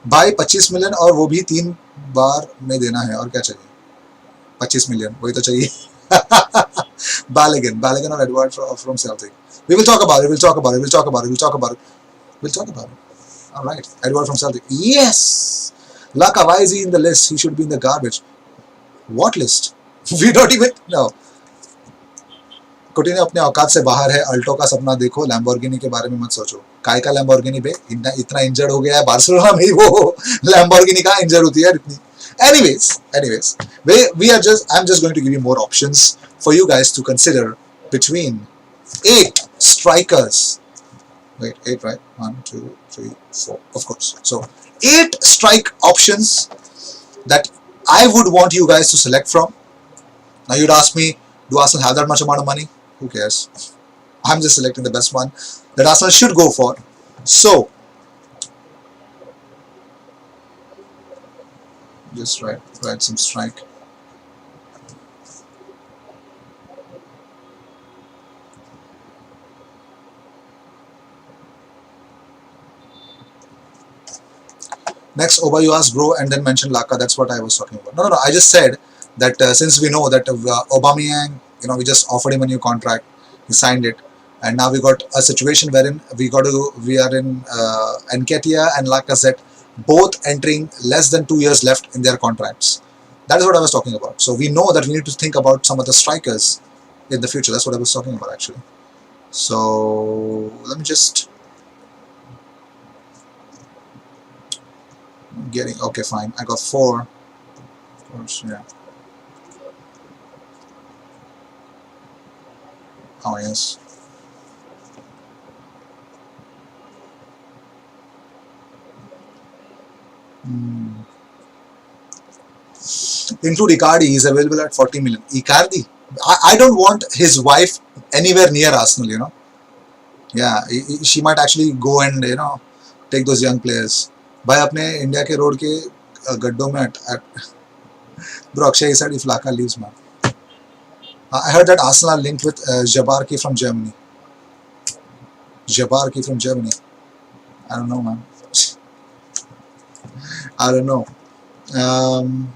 Buy 25 million और वो भी 3 बार में देना है, और क्या चाहिए? 25 million, वही तो चाहिए. Balogun or Edward from Celtic. We will talk about it. We'll talk about it. We'll talk about it. We'll talk about it. We'll talk about it. All right, Edward from Celtic. Yes. Laka, why is he in the list? He should be in the garbage. What list? We don't even know. कुटिन्यो अपने औकात से बाहर है. Alto का सपना देखो, Lamborghini के बारे में मत सोचो. काय का लैम्बोर्गिनी बे? इतना इंजर्ड हो गया है बार्सिलोना में, वो लैम्बोर्गिनी कहाँ इंजर्ड होती है इतनी. Anyways, I'm just going to give you more options for you guys to consider between 8 strikers. Wait, 8, right? 1, 2, 3, 4. Of course. So 8 strike options that I would want you guys to select from. Now you'd ask me, do Arsenal have that much amount of money? Who cares? I'm just selecting the best one that Arsenal should go for. So just write some strike. Next, Oba, you asked bro and then mentioned Laka. That's what I was talking about. No. I just said that since we know that Aubameyang, we just offered him a new contract, he signed it, and now we got a situation wherein we are in Nketiah and Lacazette both entering less than 2 years left in their contracts. That is what I was talking about. So we know that we need to think about some of the strikers in the future. That's what I was talking about actually. So let me just okay, fine. I got 4. Of course, yeah. Oh yes. Include Icardi. He's available at 40 million. Icardi. I don't want his wife anywhere near Arsenal. Yeah, she might actually go and take those young players. भाई अपने India के road के गड्ढों में bro, Akshay said if Laka leaves, man. I heard that Arsenal are linked with Jabarki from Germany. I don't know, man. I don't know. Um,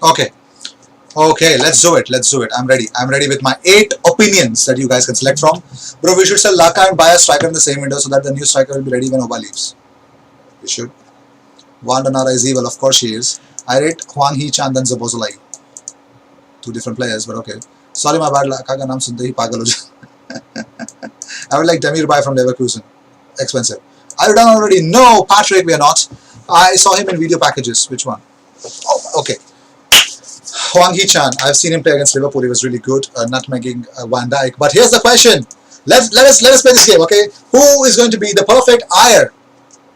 Okay. Okay, let's do it. Let's do it. I'm ready. I'm ready with my 8 opinions that you guys can select from. Bro, we should sell Laka and buy a striker in the same window so that the new striker will be ready when Oba leaves. We should. Vandanara is evil. Of course she is. I rate Huang Hee Chan and Zabozolai. 2 different players, but okay. Sorry, my bad. Laka ka naam sunte hi pagal ho jao. I would like Demir Bay from Leverkusen. Expensive. Are you done already? No, Patrick, we are not. I saw him in video packages. Which one? Oh, okay. Huang Hee-chan, I've seen him play against Liverpool. He was really good, nutmegging Van Dijk. But here's the question: let us play this game, okay? Who is going to be the perfect ire?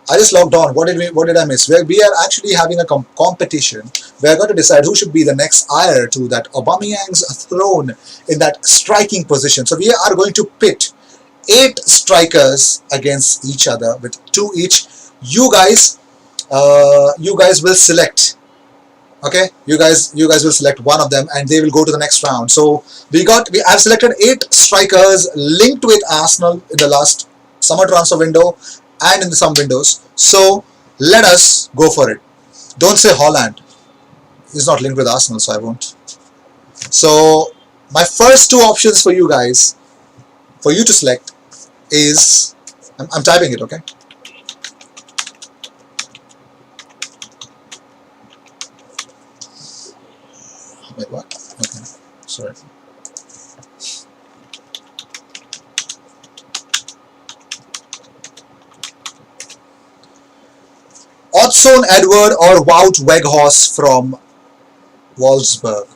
I just logged on. What did I miss? We are actually having a competition. We are going to decide who should be the next ire to that Aubameyang's throne in that striking position. So we are going to pit 8 strikers against each other with 2 each. You guys will select. Okay, you guys will select one of them and they will go to the next round. So I've selected 8 strikers linked with Arsenal in the last summer transfer window and in some windows. So let us go for it. Don't say Holland. He's not linked with Arsenal, so I won't. So my first 2 options for you guys, for you to select, is I'm typing it. Okay. Wait, what? Okay, sorry. Odsonne Edward or Wout Weghorst from Wolfsburg.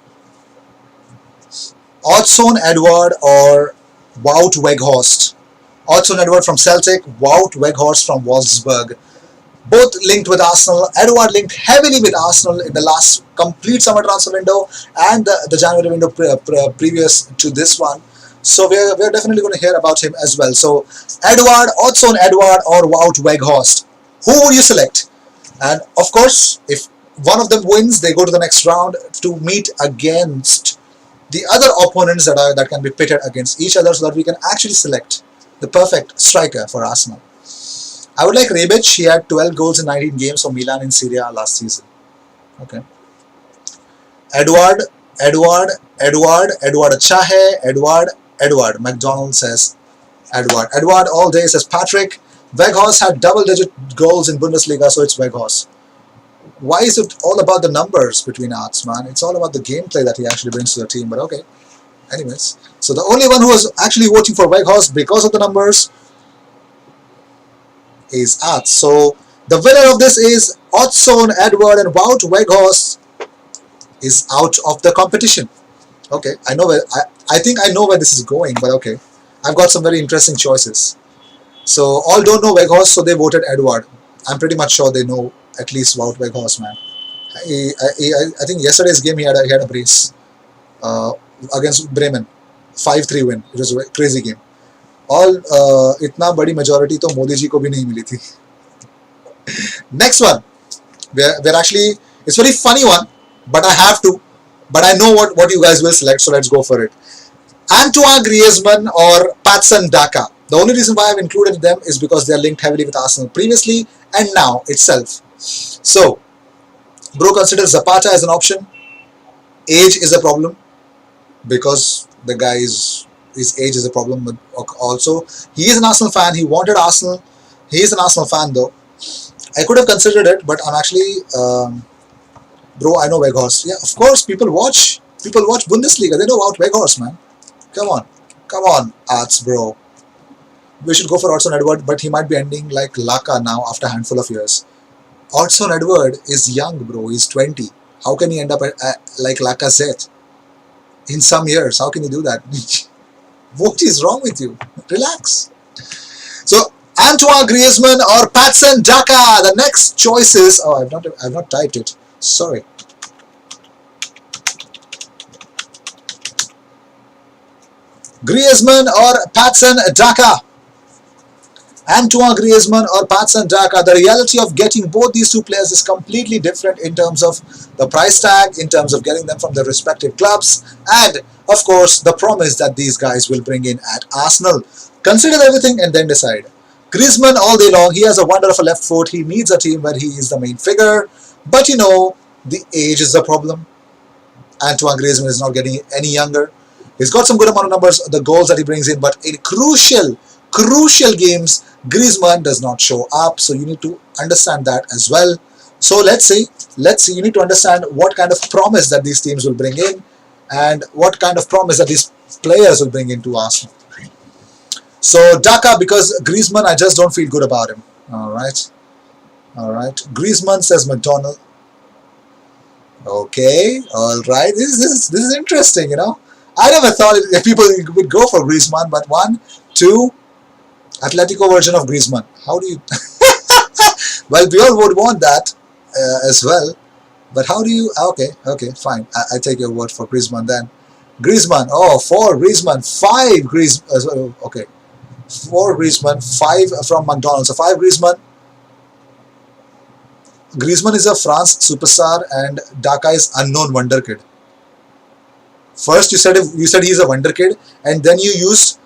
Odsonne Edward or Wout Weghorst. Odsonne Edward from Celtic, Wout Weghorst from Wolfsburg. Both linked with Arsenal. Edward linked heavily with Arsenal in the last complete summer transfer window and the January window previous to this one. So we're definitely going to hear about him as well. So Odsonne Edward or Wout Weghorst. Who would you select? And of course, if one of them wins, they go to the next round to meet against the other opponents that can be pitted against each other so that we can actually select the perfect striker for Arsenal. I would like Rebic. He had 12 goals in 19 games for Milan in Serie A last season. Okay. Edward Chahe, Edward. McDonald says Edward all day says Patrick. Weghorst had double-digit goals in Bundesliga, so it's Weghorst. Why is it all about the numbers between Arts, man? It's all about the gameplay that he actually brings to the team, but okay. Anyways, so the only one who was actually voting for Weghorst because of the numbers is Arts. So the winner of this is Odsonne Edward, and Wout Weghorst is out of the competition. Okay, I think I know where this is going, but okay. I've got some very interesting choices. So all don't know Weghorst, so they voted Edward. I'm pretty much sure they know at least Wout Weghorst, man. I think yesterday's game he had a brace against Bremen, 5-3 win. It was a crazy game. All इतना बड़ी majority तो मोदी जी को भी नहीं मिली थी. Next one, we're actually, it's a very funny one, but I know what you guys will select, so let's go for it. Antoine Griezmann or Patson Daka. The only reason why I've included them is because they're linked heavily with Arsenal previously and now itself. So, bro considers Zapata as an option. Age is a problem because the guy his age is a problem, but also he is an Arsenal fan. He wanted Arsenal. He is an Arsenal fan though. I could have considered it, but I'm actually, bro. I know Weghorst. Yeah, of course. People watch Bundesliga. They know about Weghorst, man. Come on, Arts, bro. We should go for Odsonne Edward, but he might be ending like Laka now after a handful of years. Odsonne Edward is young, bro. He's 20. How can he end up like Lacazette in some years? How can you do that? What is wrong with you? Relax. So Antoine Griezmann or Patson Daka. The next choices. Oh, I've not typed it. Sorry. Griezmann or Patson Daka. Antoine Griezmann or Patson Daka. The reality of getting both these 2 players is completely different in terms of the price tag, in terms of getting them from their respective clubs, and of course the promise that these guys will bring in at Arsenal. Consider everything and then decide. Griezmann all day long, he has a wonder of a left foot, he needs a team where he is the main figure, but you know, the age is the problem. Antoine Griezmann is not getting any younger. He's got some good amount of numbers, the goals that he brings in, but in crucial games, Griezmann does not show up. So you need to understand that as well. So let's see. You need to understand what kind of promise that these teams will bring in, and what kind of promise that these players will bring into Arsenal. So Daka, because Griezmann, I just don't feel good about him. All right. Griezmann, says McDonald. Okay, all right. This is interesting. I never thought people would go for Griezmann, but one, two, Atletico version of Griezmann. How do you? Well, we all would want that as well. But how do you? Okay, fine. I take your word for Griezmann then. Griezmann. Oh, 4 Griezmann, 5 Griezmann. Okay, 4 Griezmann, 5 from McDonald's. So 5 Griezmann. Griezmann is a France superstar, and Daka is unknown wonder kid. First, you said he's a wonder kid, and then you used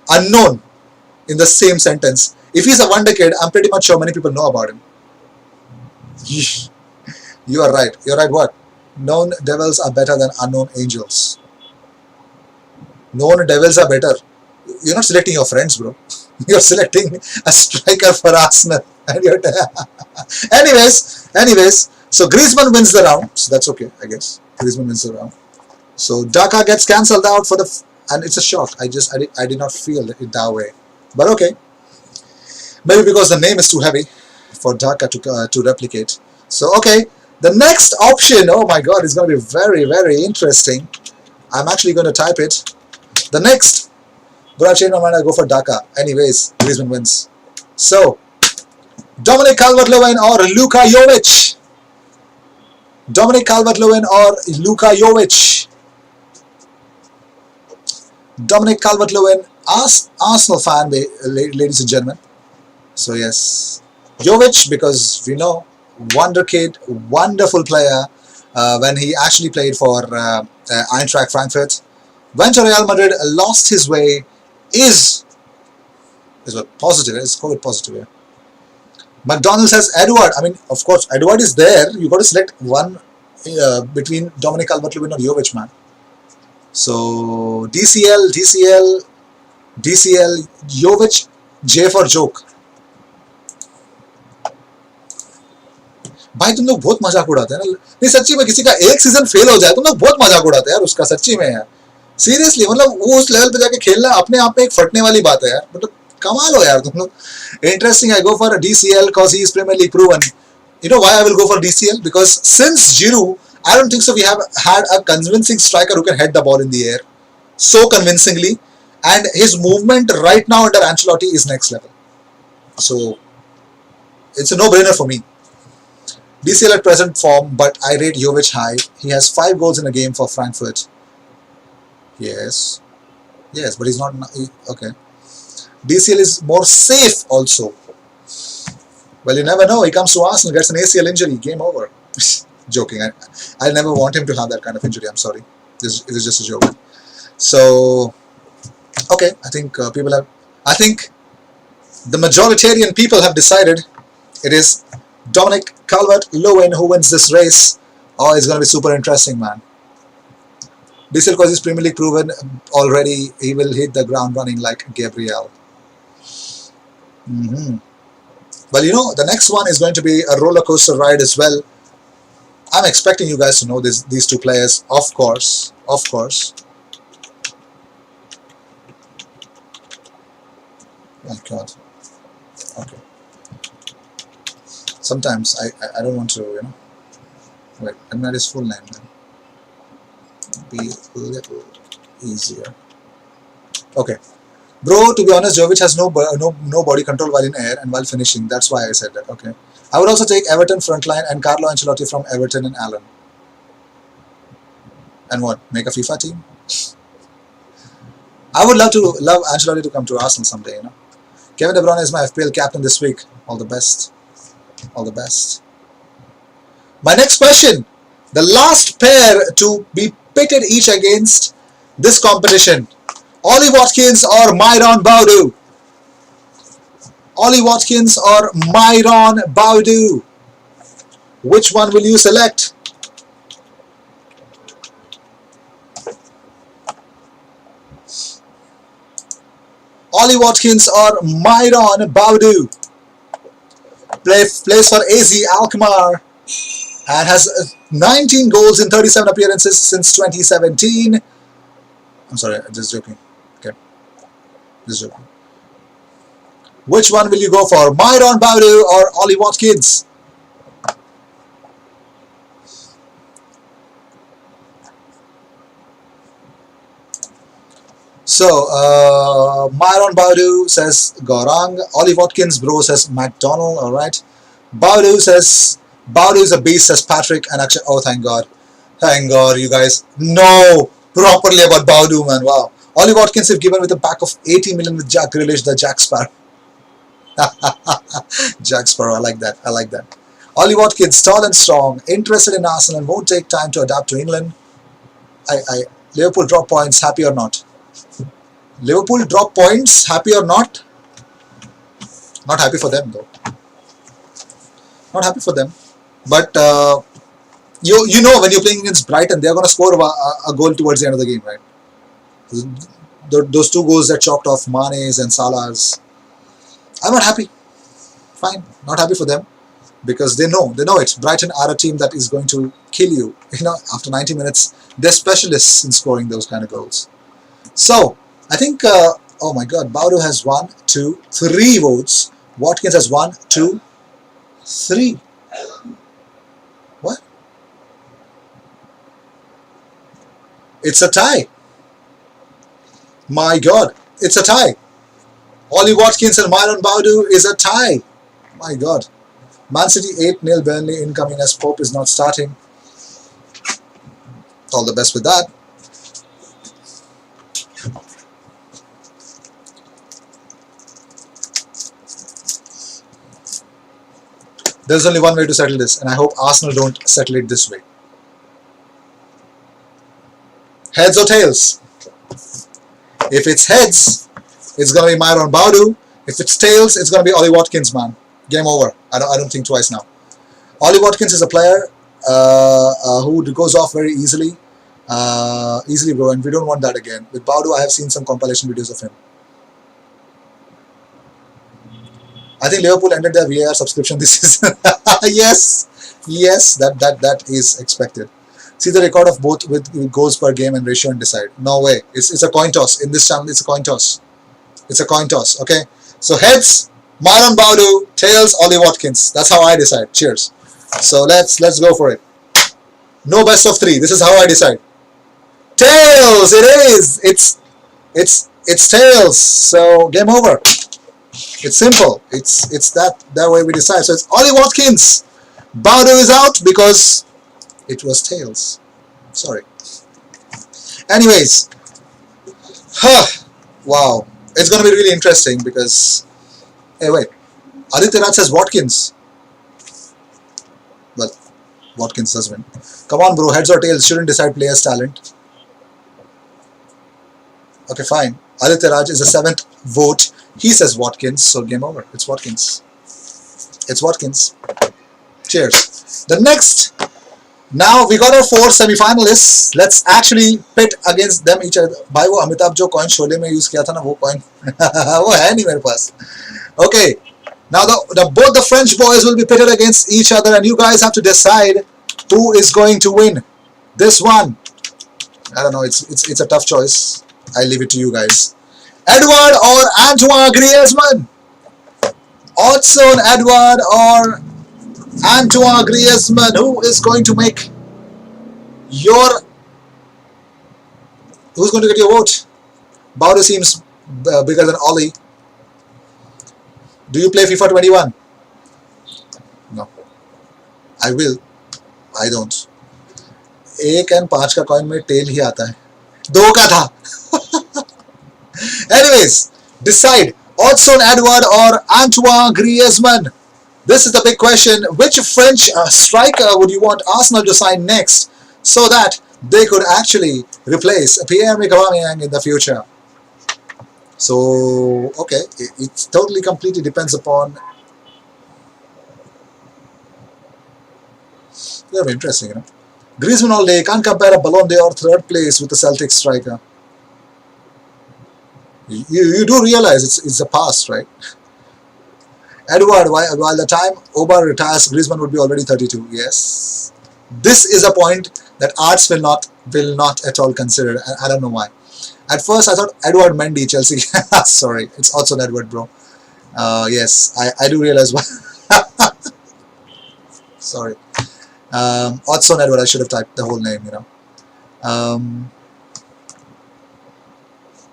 unknown in the same sentence. If he's a wonder kid, I'm pretty much sure many people know about him. You are right. You're right. What? Known devils are better than unknown angels. Known devils are better. You're not selecting your friends, bro. You're selecting a striker for Arsenal. And you're anyways. So Griezmann wins the round. So that's okay, I guess. Griezmann wins the round. So Daka gets cancelled out for and it's a shock. I did not feel it that way. But okay. Maybe because the name is too heavy for Daka to replicate. So okay. The next option, oh my god, is going to be very, very interesting. I'm actually going to type it. The next, but I'll change my mind, I'll go for Daka. Anyways, Griezmann wins. So, Dominic Calvert-Lewin or Luka Jovic? Dominic Calvert-Lewin or Luka Jovic? Dominic Calvert-Lewin, Arsenal fan, ladies and gentlemen. So yes, Jovic, because we know, wonder kid, wonderful player. When he actually played for Eintracht Frankfurt, went to Real Madrid, lost his way, is what positive, is COVID positive here. McDonald says Edward. I mean, of course, Edward is there. You got to select one between Dominic Calvert-Lewin or Jovic, man. So DCL, Jovic, J for joke. भाई तुम लोग बहुत मजाक उड़ाते हैं ना. नहीं सच्ची में, किसी का एक सीजन फेल हो जाए तुम लोग बहुत मजाक उड़ाते हैं यार उसका, सच्ची में यार. सीरियसली, मतलब वो उस लेवल पे जाके खेलना अपने आप में एक फटने वाली बात है यार. मतलब कमाल हो यार तुम लोग. Interesting. I go for a DCL because he is Premier League proven. You know why I will go for DCL? Because since Giroud, I don't think so we have had a convincing striker who can head the ball in the air so convincingly, and his movement right now under Ancelotti is next level. So it's a no-brainer for me. DCL at present form, but I rate Jovic high. He has 5 goals in a game for Frankfurt. Yes, but he's not. Okay. DCL is more safe also. Well, you never know. He comes to Arsenal, gets an ACL injury, game over. Joking. I never want him to have that kind of injury. I'm sorry. It is just a joke. So, okay. I think I think the majoritarian people have decided it is Dominic Calvert-Lewin who wins this race. Oh, it's going to be super interesting, man. DCL, because he's Premier League proven already, he will hit the ground running like Gabriel. Well, you know, the next one is going to be a roller coaster ride as well. I'm expecting you guys to know these two players, of course. My God. Okay. Sometimes I don't want to, you know. Wait, I'm not his full name then. Be a little easier. Okay. Bro, to be honest, Jovic has no body control while in air and while finishing. That's why I said that. Okay. I would also take Everton frontline and Carlo Ancelotti from Everton and Allen. And what? Make a FIFA team? I would love Ancelotti to come to Arsenal someday, you know. Kevin De Bruyne is my FPL captain this week. All the best. All the best. My next question. The last pair to be pitted each against this competition. Ollie Watkins or Myron Baudu? Ollie Watkins or Myron Baudu? Which one will you select? Ollie Watkins or Myron Baudu. Plays for AZ Alkmaar and has 19 goals in 37 appearances since 2017. I'm sorry, just joking. Okay, just joking. Which one will you go for, Myron Baudu or Ollie Watkins? So, Myron Baudu says Gaurang. Ollie Watkins, bro, says McDonald. All right. Baudu says Baudu is a beast, says Patrick. And actually, oh, thank God. Thank God, you guys know properly about Baudu, man. Wow. Ollie Watkins, if given with a pack of 80 million with Jack Grealish, the Jack Sparrow. Jack Sparrow, I like that. I like that. Ollie Watkins, tall and strong, interested in Arsenal and won't take time to adapt to England. Liverpool drop points, happy or not? Liverpool drop points, happy or not? Not happy for them though. Not happy for them. But you know when you're playing against Brighton, they're going to score a goal towards the end of the game, right? Those two goals that chalked off Mane's and Salah's. I'm not happy. Fine, not happy for them because they know it. Brighton are a team that is going to kill you. You know, after 90 minutes, they're specialists in scoring those kind of goals. So I think, oh my God, Baudu has 1, 2, 3 votes. Watkins has 1, 2, 3. What? It's a tie. My God, it's a tie. Ollie Watkins and Myron Baudu is a tie. My God. Man City 8-0 Burnley incoming as Pope is not starting. All the best with that. There's only one way to settle this, and I hope Arsenal don't settle it this way. Heads or tails? If it's heads, it's going to be Myron Baudu. If it's tails, it's going to be Ollie Watkins, man. Game over. I don't think twice now. Ollie Watkins is a player who goes off very easily. Easily, bro, and we don't want that again. With Baudu, I have seen some compilation videos of him. I think Liverpool ended their VAR subscription this season. Yes, that is expected. See the record of both with goals per game and ratio and decide. No way. It's a coin toss. In this channel, it's a coin toss. It's a coin toss. Okay. So heads, Myron Baudu. Tails, Ollie Watkins. That's how I decide. Cheers. So let's go for it. No best of 3. This is how I decide. Tails. It is. It's tails. So game over. It's simple. It's that way we decide. So it's Ollie Watkins. Baudu is out because it was tails. Sorry. Anyways. Wow. It's going to be really interesting because... Hey, wait. Aditya Raj says Watkins. Well, Watkins does win. Come on, bro. Heads or tails shouldn't decide players' talent. Okay, fine. Aditya Raj is the 7th vote. He says Watkins, so game over. It's Watkins. It's Watkins. Cheers. The next... Now we got our 4 semi-finalists. Let's actually pit against them each other. भाई वो अमिताभ जो coin Sholay में use किया था ना वो coin वो है नहीं मेरे पास. Okay. Now both the French boys will be pitted against each other, and you guys have to decide who is going to win this one. I don't know. It's a tough choice. I leave it to you guys. Edouard or Antoine Griezmann? Odson Edouard or Antoine Griezmann? Who is going to make your... Who's going to get your vote? Baudu seems bigger than Ollie. Do you play FIFA 21? No. I will. I don't. 1 and 5 का coin में tail ही आता है. 2 का था. Anyways, decide Odson Edouard or Antoine Griezmann. This is the big question. Which French striker would you want Arsenal to sign next so that they could actually replace Pierre-Emerick Aubameyang in the future? So, okay, it totally completely depends upon... Very interesting, you know. Griezmann all day, can't compare a Ballon d'Or 3rd place with the Celtic striker. You do realize it's the past, right? Edward, while the time Oba retires, Griezmann would be already 32. Yes, this is a point that arts will not at all consider. I don't know why. At first, I thought Edward Mendy, Chelsea. Sorry, it's also Edward, bro. Yes, I do realize why. Sorry. Odson Edward, I should have typed the whole name, you know. Um,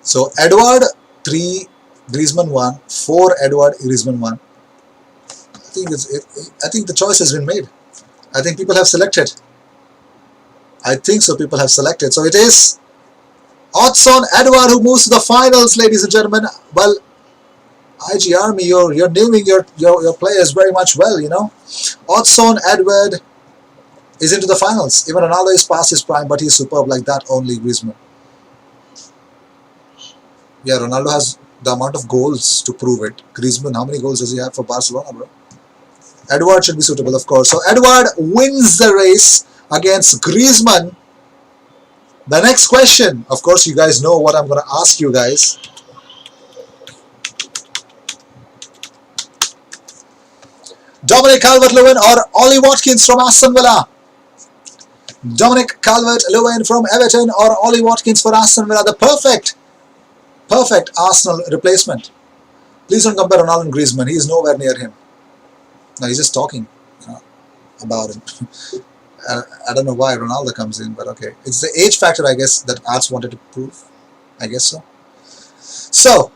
so Edward 3, Griezmann 1, 4 Edward, Griezmann 1. I think the choice has been made. I think people have selected. I think so. People have selected. So it is Odson Edward who moves to the finals, ladies and gentlemen. Well, IG Army, you're naming your players very much well, you know. Odson Edward is into the finals. Even Ronaldo is past his prime, but he's superb like that. Only Griezmann. Yeah, Ronaldo has the amount of goals to prove it. Griezmann, how many goals does he have for Barcelona, bro? Edward should be suitable, of course. So Edward wins the race against Griezmann. The next question, of course, you guys know what I'm going to ask you guys. Dominic Calvert-Lewin or Ollie Watkins from Aston Villa? Dominic Calvert-Lewin from Everton or Ollie Watkins for Aston Villa? The perfect Arsenal replacement. Please don't compare Ronaldo and Griezmann. He is nowhere near him. No, he's just talking, you know, about him. I don't know why Ronaldo comes in, but okay. It's the age factor, I guess, that Arts wanted to prove. I guess so. So,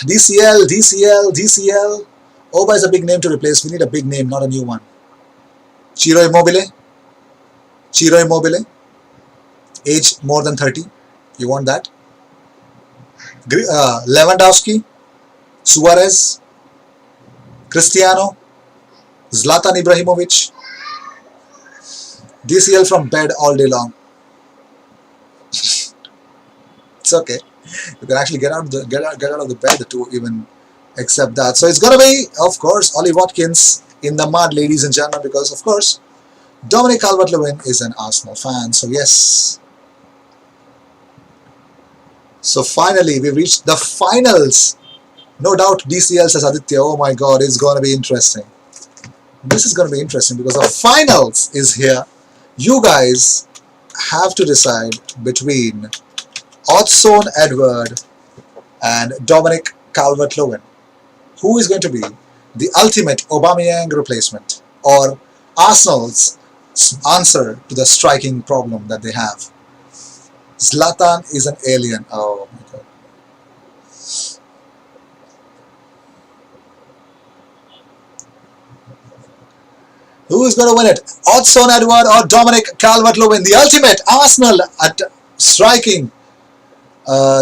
DCL. Oba is a big name to replace. We need a big name, not a new one. Ciro Immobile. Age more than 30. You want that? Lewandowski. Suarez. Cristiano. Zlatan Ibrahimovic. DCL from bed all day long. It's okay. You can actually get out of the bed to even accept that. So it's gonna be, of course, Ollie Watkins in the mud, ladies and gentlemen, because of course Dominic Calvert-Lewin is an Arsenal fan. So yes. So finally we've reached the finals. No doubt DCL says Aditya, oh my god, it's gonna be interesting. This is gonna be interesting because the finals is here. You guys have to decide between Odson Edward and Dominic Calvert-Lewin. Who is going to be the ultimate Aubameyang replacement or Arsenal's answer to the striking problem that they have? Zlatan is an alien. Oh my god. Who is going to win it? Odson Edward or Dominic Calvert-Lewin? The ultimate Arsenal at striking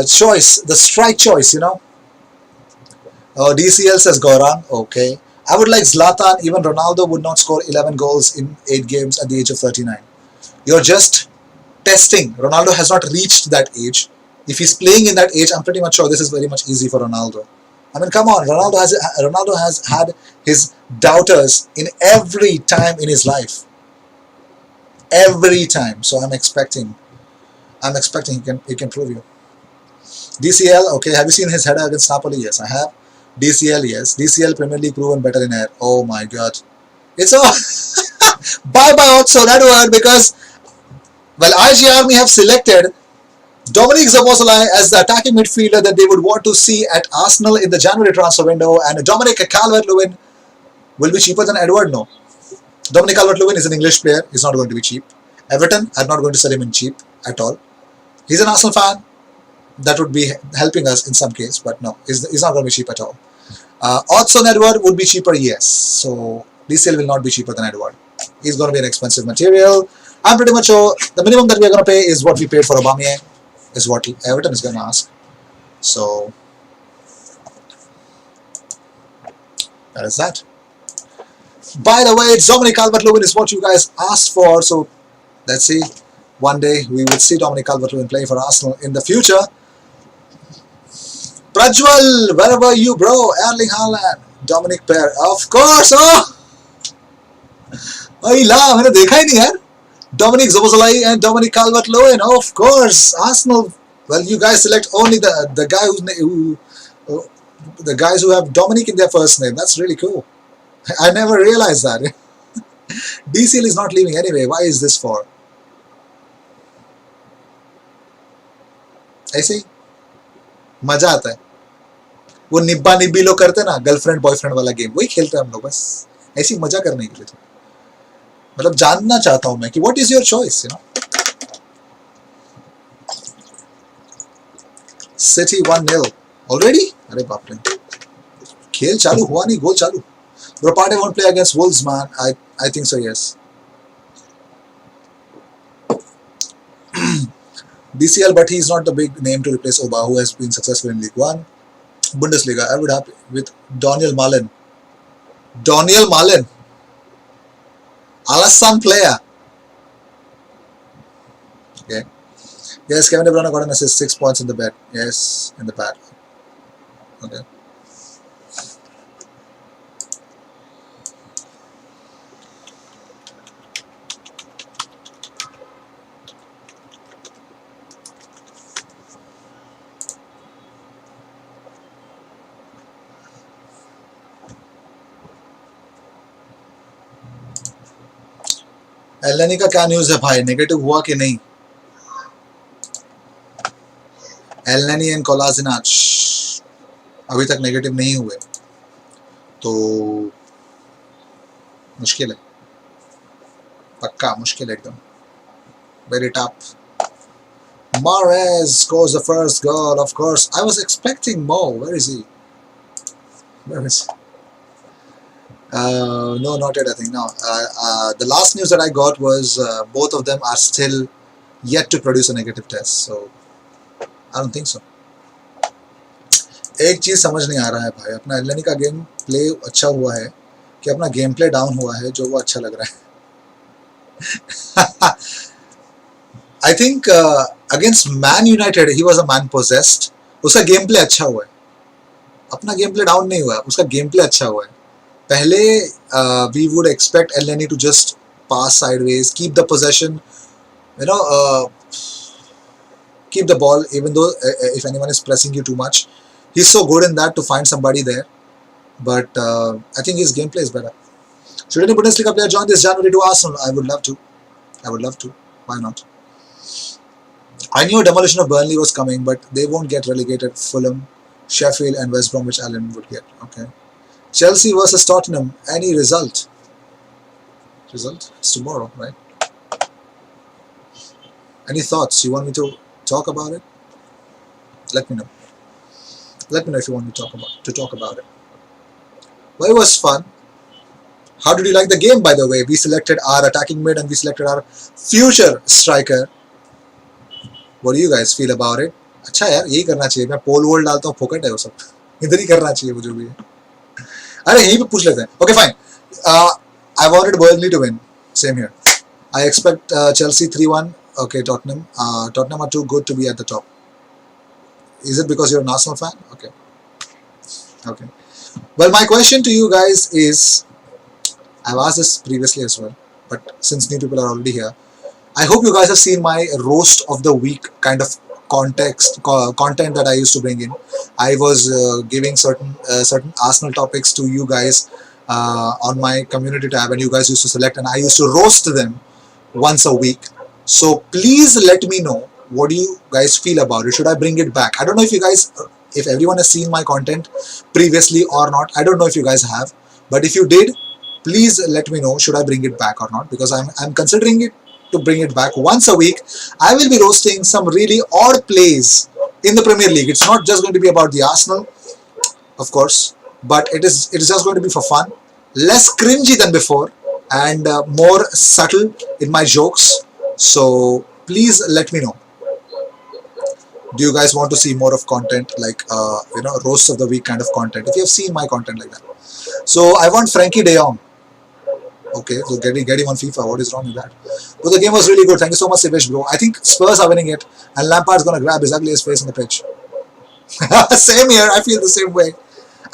choice. The strike choice, you know. Oh, DCL says Goran. Okay. I would like Zlatan. Even Ronaldo would not score 11 goals in 8 games at the age of 39. You're just testing. Ronaldo has not reached that age. If he's playing in that age, I'm pretty much sure this is very much easy for Ronaldo. I mean, come on. Ronaldo has had his doubters in every time in his life. Every time. So I'm expecting he can prove you. DCL, okay. Have you seen his header against Napoli? Yes, I have. DCL, yes. DCL Premier League proven better in air. Oh my god. It's all bye-bye Odson Edward because, well, IG Army have selected Dominic Szoboszlai as the attacking midfielder that they would want to see at Arsenal in the January transfer window, and Dominic Calvert-Lewin will be cheaper than Edward? No. Dominic Calvert-Lewin is an English player. He's not going to be cheap. Everton are not going to sell him in cheap at all. He's an Arsenal fan. That would be helping us in some case, but no, he's not going to be cheap at all. Odson Edward would be cheaper, yes. So DCL will not be cheaper than Edward. He's going to be an expensive material. I'm pretty much sure the minimum that we are going to pay is what we paid for Aubameyang, is what Everton is going to ask. So that is that. By the way, Dominic Calvert-Lewin is what you guys asked for. So let's see. One day we will see Dominic Calvert-Lewin playing for Arsenal in the future. Prajwal, where were you, bro? Erling Haaland, Dominic pair, of course. Oh, मैंने देखा ही नहीं यार. Dominic Szoboszlai and Dominic Calvert-Lewin, of course. Arsenal Well, you guys select only the guy who the guys who have Dominic in their first name. That's really cool. I never realized that. DCL is not leaving anyway. Why is this for? ऐसे ही मजा आता है. वो निब्बा निब्बी लोग करते ना girlfriend boyfriend वाला game वही खेलते हैं हम लोग बस ऐसी मजा करने के लिए तो मतलब जानना चाहता हूं मैं कि what is your choice you know. City 1-0 already. अरे बाप रे खेल चालू हुआ नहीं गोल चालू. Ropate won't play against Wolves, man. I think so, yes. DCL, but he's not the big name to replace Oba, who has been successful in League One. Bundesliga, I would happy with Daniel Malen. Daniel Malen, Alassane player. Okay. Yes, Kevin De Bruyne got an assist, 6 points in the bet. Yes, in the pad. Okay. एलनी का क्या news है भाई negative हुआ कि नहीं. एलनी and कोलासिनाच अभी तक negative नहीं हुए तो मुश्किल है पक्का मुश्किल है एकदम. Very tough. Mahrez scores the first goal. Of course, I was expecting more. Where is he? Where is he? No, not yet. I think no. The last news that I got was both of them are still yet to produce a negative test. So I don't think so. एक चीज समझ नहीं आ रहा है भाई अपना एलनी का game play अच्छा हुआ है कि अपना गेम प्ले डाउन हुआ है जो वो अच्छा लग रहा है. I think against Man United he was a man possessed. उसका गेम प्ले अच्छा हुआ है. अपना गेम प्ले डाउन नहीं हुआ है उसका गेम प्ले अच्छा हुआ है. पहले we would expect Elneny to just pass sideways, keep the possession, you know, keep the ball even though if anyone is pressing you too much. He's so good in that to find somebody there. But I think his gameplay is better. Should any Bundesliga player join this January to Arsenal? I would love to. I would love to. Why not? I knew a demolition of Burnley was coming, but they won't get relegated. Fulham, Sheffield and West Bromwich Albion would get. Okay. Chelsea versus Tottenham. Any result? Result? It's tomorrow, right? Any thoughts? You want me to talk about it? Let me know. Let me know if you want me to talk about it. Well, it was fun. How did you like the game, by the way? We selected our attacking mid and we selected our future striker. What do you guys feel about it? अच्छा यार यही करना चाहिए. मैं पोल वोल डालता हूँ फोकट है वो सब इधर ही करना चाहिए वो जो भी है. अरे यहीं पे पूछ लेते हैं. Okay, fine. I wanted Burnley to win. Same here. I expect Chelsea 3-1. Okay, Tottenham. Tottenham are too good to be at the top. Is it because you're an Arsenal fan? Okay. Okay. Well, my question to you guys is, I've asked this previously as well, but since new people are already here, I hope you guys have seen my roast of the week kind of content that I used to bring in. I was giving certain Arsenal topics to you guys on my community tab, and you guys used to select, and I used to roast them once a week. So please let me know what do you guys feel about it. Should I bring it back? I don't know if you guys, if everyone has seen my content previously or not. I don't know if you guys have, but if you did, please let me know. Should I bring it back or not? Because I'm considering it to bring it back once a week. I will be roasting some really odd plays in the Premier League. It's not just going to be about the Arsenal, of course, but it is just going to be for fun, less cringy than before, and more subtle in my jokes. So please let me know. Do you guys want to see more of content like roast of the week kind of content? If you have seen my content like that, so I want Frankie De Jong. Okay, so get him on FIFA. What is wrong with that? But the game was really good. Thank you so much, Sivesh, bro. I think Spurs are winning it, and Lampard's gonna grab his ugliest face on the pitch. Same here. I feel the same way.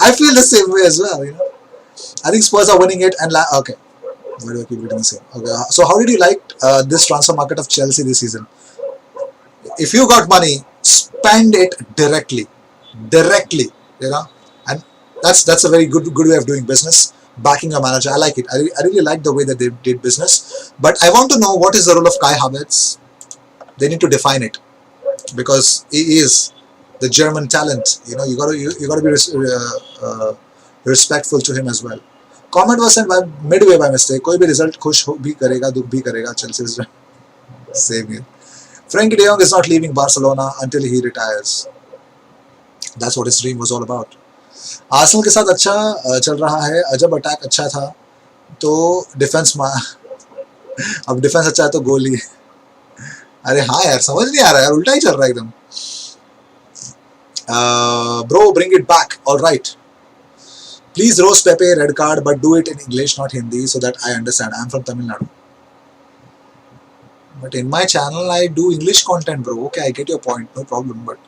I feel the same way as well. I think Spurs are winning it, and okay. Why do I keep reading the same? Okay. So how did you like this transfer market of Chelsea this season? If you got money, spend it directly, you know, and that's a very good way of doing business. Backing a manager, I like it. I really like the way that they did business. But I want to know what is the role of Kai Havertz. They need to define it because he is the German talent. You know, you got to be respectful to him as well. Comment was sent by midway by mistake. कोई भी result खुश भी करेगा दुख भी करेगा. Chelsea's same here. Frankie De Jong is not leaving Barcelona until he retires. That's what his dream was all about. Arsenal के साथ अच्छा चल रहा है. जब अटैक अच्छा था तो डिफेंस अब डिफेंस अच्छा है तो गोल ही. अरे हाँ यार समझ नहीं आ रहा यार उल्टा ही चल रहा है एकदम. Bro, bring it back. All right. Please roast Pepe red card, but do it in English, not Hindi, so that I understand. I'm from Tamil Nadu. But in my channel, I do English content, bro. Okay, I get your point, no problem. But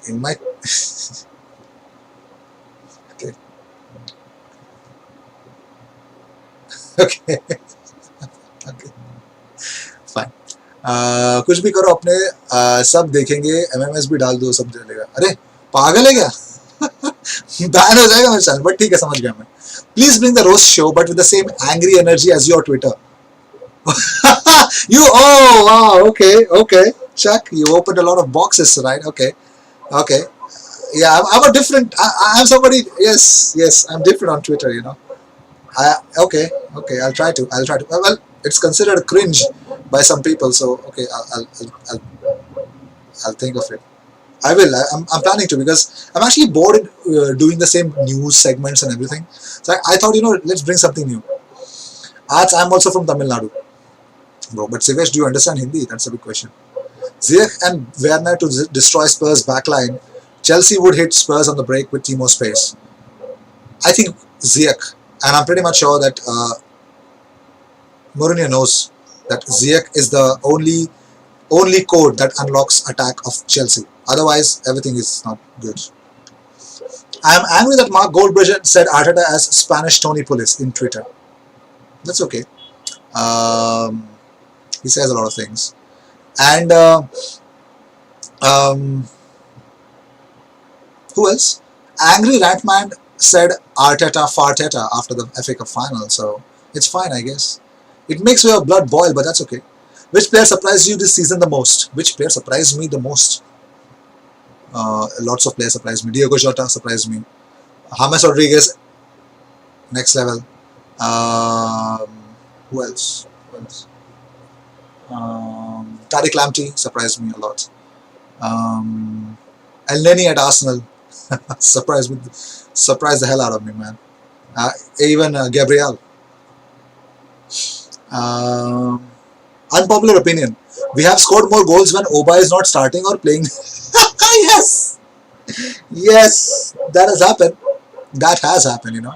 in my okay, okay, okay, fine. कुछ भी करो अपने सब देखेंगे. MMS भी डाल दो सब चलेगा. अरे पागल है क्या? बैन हो जाएगा मेरे चैनल. बट ठीक है समझ गया मैं. Please bring the roast show, but with the same angry energy as your Twitter. You oh wow okay Chuck, you opened a lot of boxes, right? Okay yeah, I'm a different I'm somebody. Yes I'm different on Twitter, you know. Okay I'll try to well it's considered cringe by some people, so okay I'll think of it. I will. I'm planning to because I'm actually bored doing the same news segments and everything. So I thought, you know, let's bring something new. Arts, I'm also from Tamil Nadu. Bro, but Sivesh, do you understand Hindi? That's a big question. Ziyech and Werner to destroy Spurs backline. Chelsea would hit Spurs on the break with Timo space. I think Ziyech, and I'm pretty much sure that Mourinho knows that Ziyech is the only code that unlocks attack of Chelsea. Otherwise, everything is not good. I am angry that Mark Goldbridge said Arteta as Spanish Tony Pulis in Twitter. That's okay. He says a lot of things. And who else? Angry Ratman said Arteta Farteta after the FA Cup final. So it's fine, I guess. It makes your blood boil, but that's okay. Which player surprised you this season the most? Which player surprised me the most? Lots of players surprised me. Diego Jota surprised me. James Rodriguez, next level. Who else? Tariq Lamptey surprised me a lot. El Neni at Arsenal surprised the hell out of me, man. Even Gabriel. Unpopular opinion. We have scored more goals when Oba is not starting or playing. Yes, that has happened. That has happened, you know.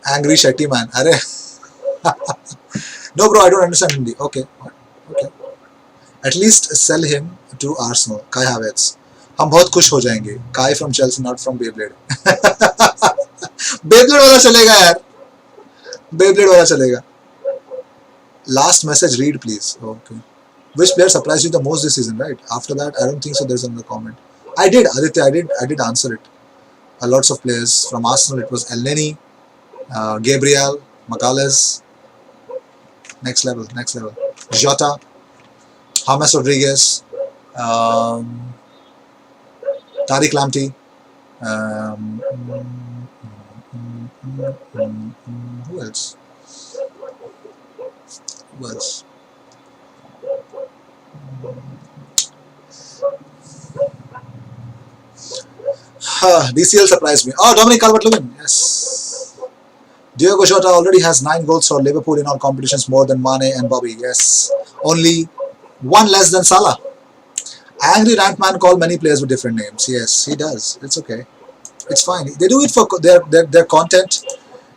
Angry Shetty man. No, bro, I don't understand Hindi. Okay. At least sell him to Arsenal. Kai Havertz. हम बहुत खुश हो जाएंगे. Kai from Chelsea, not from Beyblade. Beyblade वाला चलेगा यार. Beyblade वाला चलेगा. Last message read please. Okay. Which player surprised you the most this season? Right. After that, I don't think so. There's another comment. I did, Aditya. I did answer it. Lots of players from Arsenal. It was El Neni, Gabriel, Magalhaes. Next level. Jota, James Rodriguez, Tariq Lamptey. Who else? DCL surprised me. Oh, Dominic Calvert-Lewin. Yes. Diego Jota already has 9 goals for Liverpool in all competitions, more than Mane and Bobby. Yes. Only 1 less than Salah. Angry Rantman call many players with different names. Yes, he does. It's okay. It's fine. They do it for their content.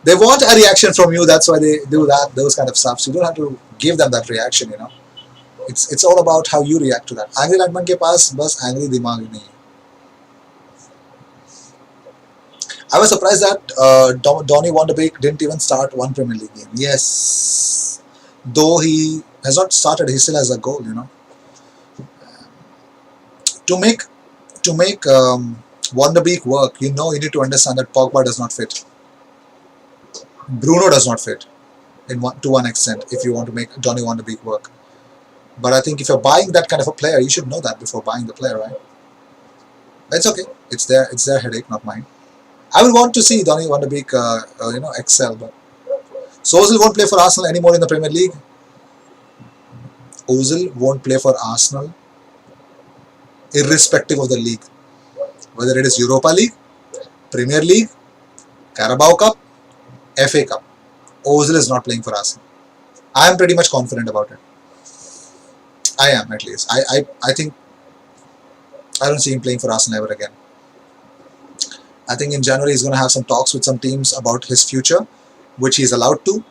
They want a reaction from you. That's why they do that. Those kind of stuff. So you don't have to give them that reaction. You know. It's all about how you react to that. Angry Rantman के पास बस angry दिमाग नहीं है. I was surprised that Donny van de Beek didn't even start one Premier League game. Yes, though he has not started. He still has a goal, to make Van de Beek work. You need to understand that Pogba does not fit, Bruno does not fit to one extent if you want to make Donny Van de Beek work. But I think if you're buying that kind of a player, you should know that before buying the player, right? It's okay. It's their headache, not mine. I will want to see Donny Van de Beek, excel. But so Ozil won't play for Arsenal anymore in the Premier League. Ozil won't play for Arsenal, irrespective of the league, whether it is Europa League, Premier League, Carabao Cup, FA Cup. Ozil is not playing for Arsenal. I am pretty much confident about it. I am, at least. I think I don't see him playing for Arsenal ever again. I think in January he's going to have some talks with some teams about his future, which he's allowed to.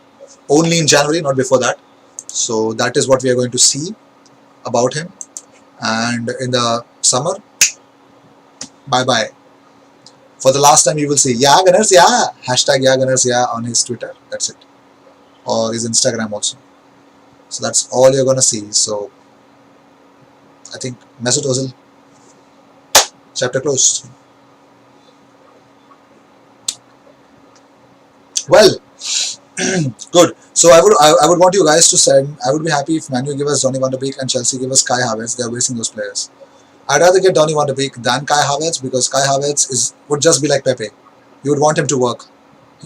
Only in January, not before that. So that is what we are going to see about him. And in the summer, bye-bye. For the last time you will see, yeah, Gunners, yeah, hashtag yeah, Gunners, yeah on his Twitter. That's it. Or his Instagram also. So that's all you're going to see. So I think Mesut Ozil, chapter closed. Well, good. So I would want you guys to send. I would be happy if Manu give us Donny Van de Beek and Chelsea give us Kai Havertz. They are wasting those players. I'd rather get Donny Van de Beek than Kai Havertz because Kai Havertz would just be like Pepe. You would want him to work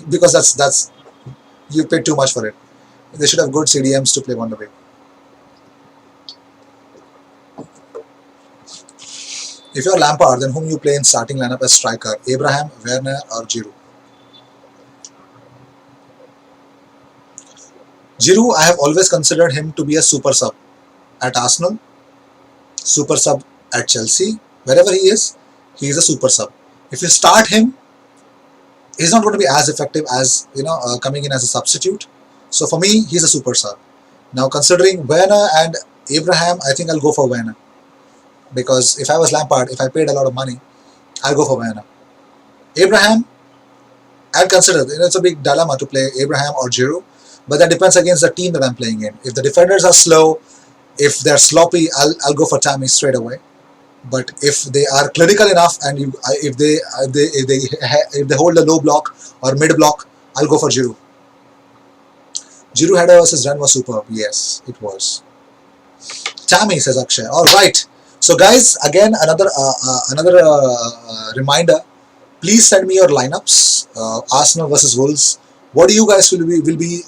because that's you paid too much for it. They should have good CDMs to play Van de Beek. If you're Lampard, then whom you play in starting lineup as striker? Abraham, Werner, or Giroud? Giroud, I have always considered him to be a super sub at Arsenal, super sub at Chelsea. Wherever he is a super sub. If you start him, he's not going to be as effective as coming in as a substitute. So for me, he's a super sub. Now considering Werner and Abraham, I think I'll go for Werner. Because if I was Lampard, if I paid a lot of money, I'll go for Werner. Abraham, I'd consider, it's a big dilemma to play Abraham or Giroud, but that depends against the team that I'm playing in. If the defenders are slow, if they're sloppy, I'll go for Tammy straight away. But if they are clinical enough and if they hold a low block or mid block, I'll go for Giroud. Giroud header versus run was superb. Yes, it was. Tammy, says Akshay. All right. So guys, again another reminder. Please send me your lineups. Arsenal versus Wolves. What do you guys feel will be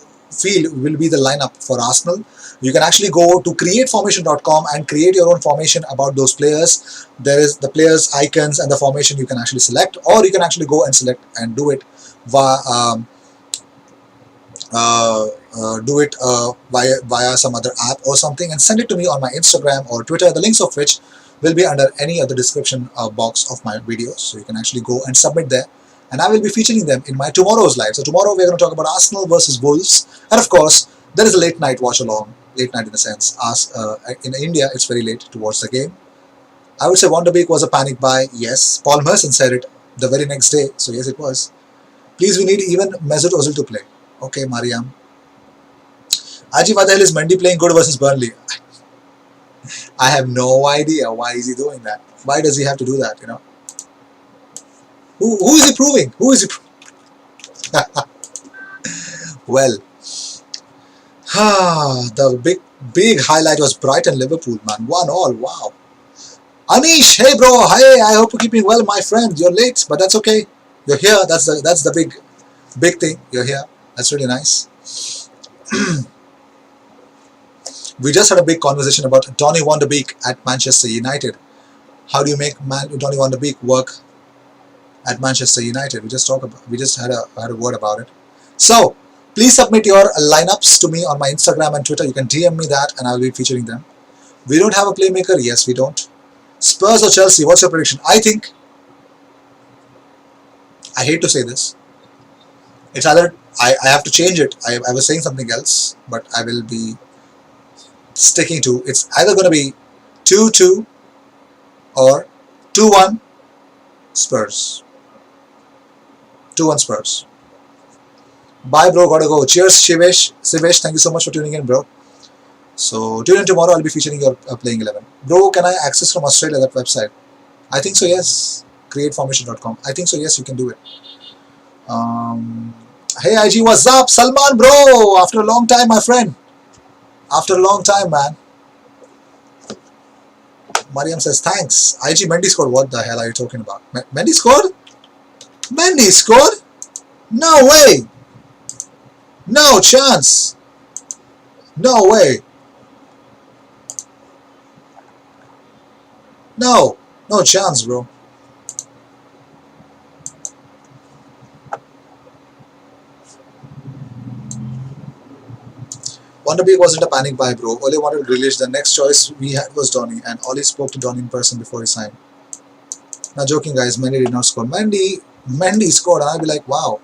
the lineup for Arsenal? You can actually go to createformation.com and create your own formation about those players. There is the players icons and the formation you can actually select, or you can actually go and select and do it via via some other app or something, and send it to me on my Instagram or Twitter, the links of which will be under any other description box of my videos. So you can actually go and submit there, and I will be featuring them in my tomorrow's live. So tomorrow we're going to talk about Arsenal versus Wolves, and of course there is a late night watch along. Late night in the sense, in India it's very late to watch the game. I would say Van de Beek was a panic buy. Yes, Paul Merson said it the very next day. So yes, it was. Please, we need even Mesut Ozil to play. Okay, Mariam. Aji, what the hell is Mendy playing good versus Burnley? I have no idea why is he doing that. Why does he have to do that, Who is he proving? Who is he Well, the big highlight was Brighton Liverpool, man. 1-1, wow. Anish, hey bro, hey, I hope you're keeping well, my friend. You're late, but that's okay. You're here. That's the big thing. You're here. That's really nice. We just had a big conversation about Donny Van de Beek at Manchester United. How do you make Donny Van de Beek work at Manchester United? We just had a word about it. So please submit your lineups to me on my Instagram and Twitter. You can DM me that, and I'll be featuring them. We don't have a playmaker. Yes, we don't. Spurs or Chelsea? What's your prediction? I think. I hate to say this. It's either I have to change it. I was saying something else, but I will be sticking to. It's either going to be 2-2 or 2-1 Spurs. 2-1 Spurs. Bye, bro. Gotta go. Cheers, Sivesh. Thank you so much for tuning in, bro. So tune in tomorrow. I'll be featuring your playing 11. Bro, can I access from Australia that website? I think so. Yes. Createformation.com. I think so. Yes, you can do it. Um, hey IG, what's up, Salman, bro? After a long time, my friend. After a long time, man. Mariam says thanks. IG Mendy scored. What the hell are you talking about? Mendy scored? Mendy scored? No way. No chance. No way. No. No chance, bro. Wonderbeak wasn't a panic buy, bro. Ole wanted Grealish. The next choice we had was Donny, and Ole spoke to Donny in person before he signed. Now, joking, guys, Mendy did not score. Mendy scored, and I'll be like, wow.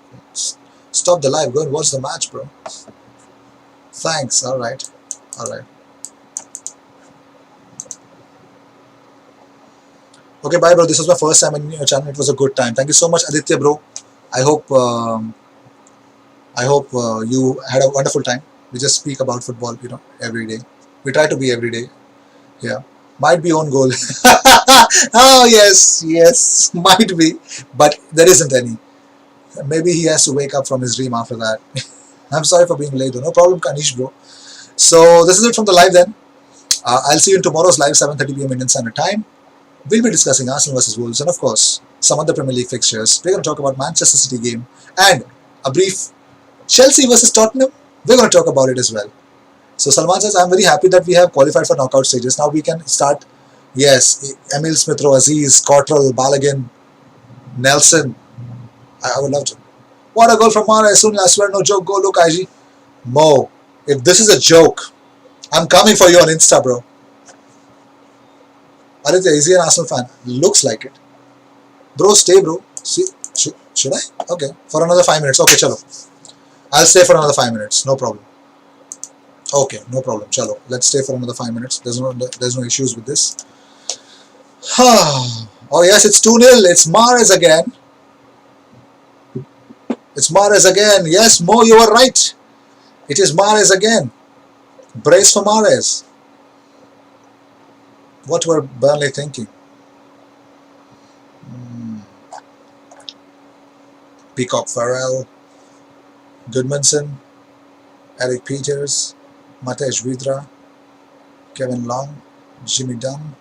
Stop the live. Go and watch the match, bro. Thanks. All right. All right. Okay, bye, bro. This was my first time in your channel. It was a good time. Thank you so much, Aditya, bro. I hope you had a wonderful time. We just speak about football, every day. We try to be every day. Yeah, might be on goal. Oh yes, yes, might be, but there isn't any. Maybe he has to wake up from his dream after that. I'm sorry for being late, though. No problem, Kanish, bro. So this is it from the live then. I'll see you in tomorrow's live, 7:30 p.m. Indian Standard Time. We'll be discussing Arsenal versus Wolves and, of course, some other Premier League fixtures. We're going to talk about Manchester City game and a brief Chelsea versus Tottenham. We're going to talk about it as well. So Salman says, I'm very happy that we have qualified for knockout stages. Now we can start. Yes, Emil Smith-Rowe, Aziz, Cottrell, Balogun, Nelson. I would love to. What a goal from Mara. I swear, no joke. Go look, IG. Mo, if this is a joke, I'm coming for you on Insta, bro. Aditya, is he an Arsenal fan? Looks like it. Bro, stay, bro. See, should I? Okay, for another 5 minutes. Okay, chalo. I'll stay for another 5 minutes. No problem. Okay, no problem. Chalo. Let's stay for another 5 minutes. There's no issues with this. Oh yes, it's 2-0. It's Mahrez again. It's Mahrez again. Yes, Mo, you were right. It is Mahrez again. Brace for Mahrez. What were Burnley thinking? Peacock Farrell, Goodmanson, Eric Peters, Matej Vidra, Kevin Long, Jimmy Dunn.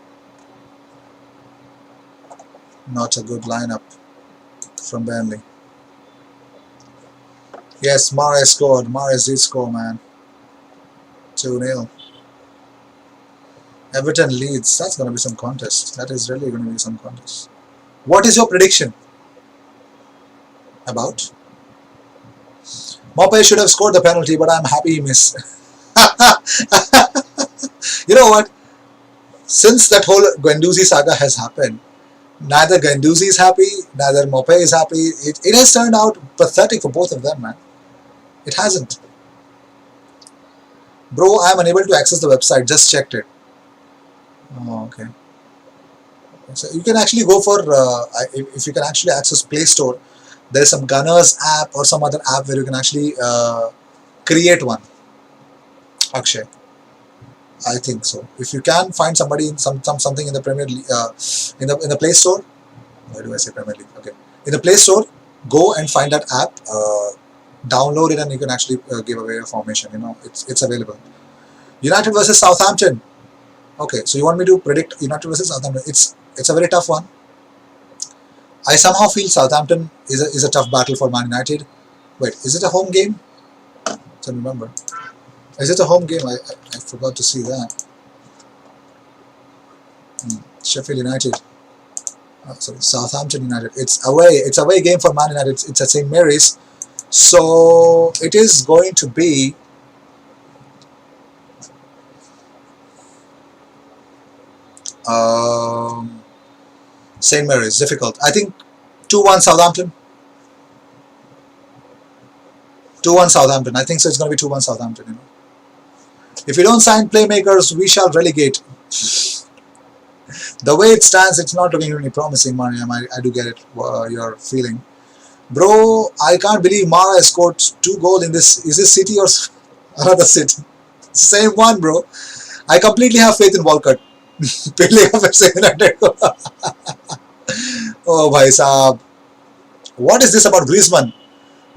Not a good lineup from Burnley. Yes, Mahrez scored. Mahrez did score, man. 2-0. Everton leads. That's going to be some contest. That is really going to be some contest. What is your prediction about? Maupay should have scored the penalty, but I'm happy he missed. You know what? Since that whole Guendouzi saga has happened, neither Guendouzi is happy, neither Maupay is happy. It has turned out pathetic for both of them, man. It hasn't. Bro, I'm unable to access the website. Just checked it. Oh, okay. So you can actually go for, if you can actually access Play Store, there's some Gunners app or some other app where you can actually create one. Akshay, I think so. If you can find somebody in something in the Premier League, in the Play Store, why do I say Premier League? Okay, in the Play Store, go and find that app, download it, and you can actually give away a formation. It's available. United versus Southampton. Okay, so you want me to predict United versus Southampton? It's a very tough one. I somehow feel Southampton is a tough battle for Man United. Wait, is it a home game? I don't remember. Is it a home game? I forgot to see that. Sheffield United. Sorry, Southampton United. It's away. It's away game for Man United. It's at St. Mary's. So it is going to be St. Mary's. Difficult. I think 2-1 Southampton. 2-1 Southampton. I think so. It's going to be 2-1 Southampton. If we don't sign playmakers, we shall relegate. The way it stands, it's not looking really promising, Mariam. I do get it. Your feeling, bro. I can't believe Mara has scored 2 goals in this. Is this City or another City? Same one, bro. I completely have faith in Walcott. Pele of FC United. Oh, bhai saab. What is this about Griezmann?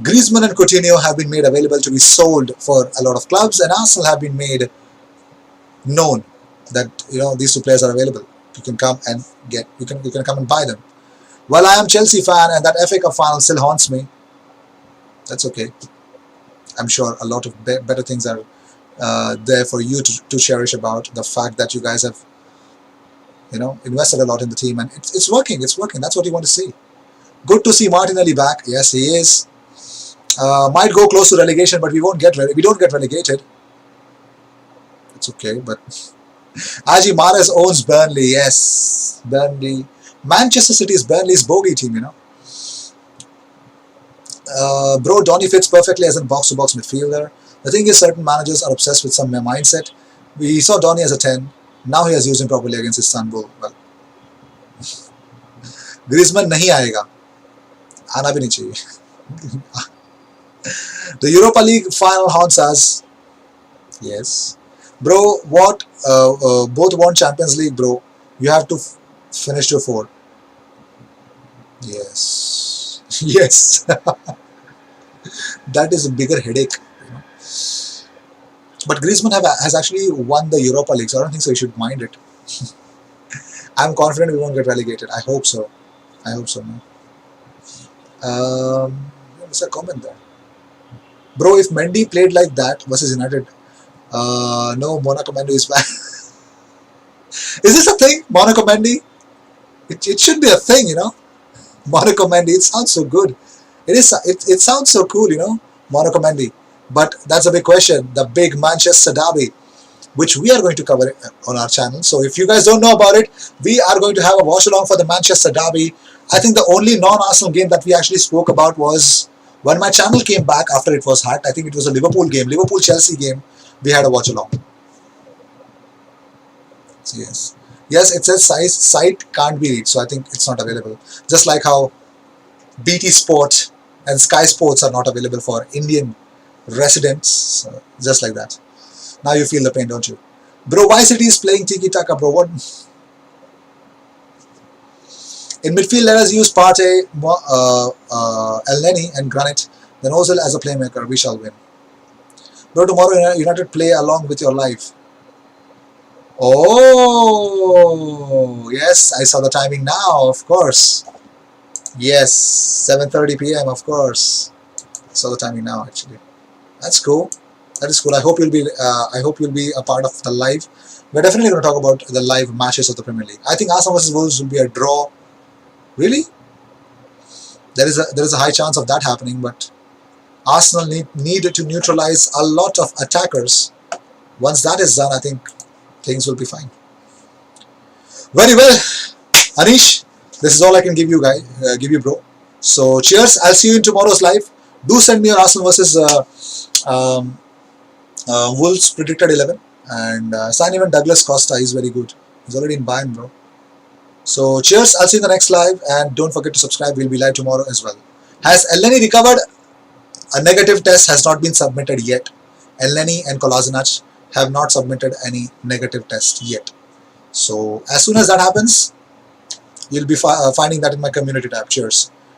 Griezmann and Coutinho have been made available to be sold for a lot of clubs, and Arsenal have been made known that these two players are available. You can come and get. You can come and buy them. Well, I am Chelsea fan, and that FA Cup final still haunts me. That's okay. I'm sure a lot of better things are there for you to cherish about the fact that you guys have invested a lot in the team, and it's working. It's working. That's what you want to see. Good to see Martinelli back. Yes, he is. Might go close to relegation, but we don't get relegated. It's okay. But Aji Mahrez owns Burnley. Yes, Burnley. Manchester City is Burnley's bogey team. Bro, Donny fits perfectly as a box-to-box midfielder. The thing is, certain managers are obsessed with some mindset. We saw Donny as a 10. Now he has used him properly against Istanbul. Well, Griezmann नहीं आएगा. आना भी नहीं चाहिए. The Europa League final haunts us. Yes. Bro, what? Both won Champions League, bro. You have to finish to 4. Yes. Yes. That is a bigger headache. But Griezmann has actually won the Europa League, so I don't think so you should mind it. I'm confident we won't get relegated. I hope so. I hope so, man. What's a comment there? Bro, if Mendy played like that versus United, no, Monaco Mendy is back. Is this a thing, Monaco Mendy? It should be a thing, Monaco Mendy, it sounds so good. It sounds so cool, Monaco Mendy. But that's a big question, the big Manchester derby, which we are going to cover on our channel. So if you guys don't know about it, we are going to have a watch along for the Manchester derby. I think the only non-Arsenal game that we actually spoke about was when my channel came back after it was hacked. I think it was a Liverpool game, Liverpool-Chelsea game. We had a watch along. Yes. Yes, it says site can't be reached, so I think it's not available. Just like how BT Sport and Sky Sports are not available for Indian residents, just like that. Now you feel the pain, don't you? Bro, why City is playing tiki-taka, bro? What? In midfield, let us use Partey, Elneny and Granit, then Ozil as a playmaker. We shall win. Bro, tomorrow United play along with your life. Oh, yes, I saw the timing now, of course. Yes, 7:30 p.m. of course. I saw the timing now, actually. That's cool. That is cool. I hope you'll be a part of the live. We're definitely going to talk about the live matches of the Premier League. I think Arsenal versus Wolves will be a draw. Really? There is a high chance of that happening, but Arsenal need to neutralize a lot of attackers. Once that is done, I think things will be fine. Very well, Anish. This is all I can give you, bro. So cheers. I'll see you in tomorrow's live. Do send me your Arsenal versus Wolves predicted 11, and sign even Douglas Costa. He's very good. He's already in Bayern, bro. So cheers. I'll see you in the next live, and don't forget to subscribe. We'll be live tomorrow as well. Has Elneny recovered? A negative test has not been submitted yet. Elneny and Kolasinac have not submitted any negative test yet. So as soon as that happens, you'll be finding that in my community tab. Cheers.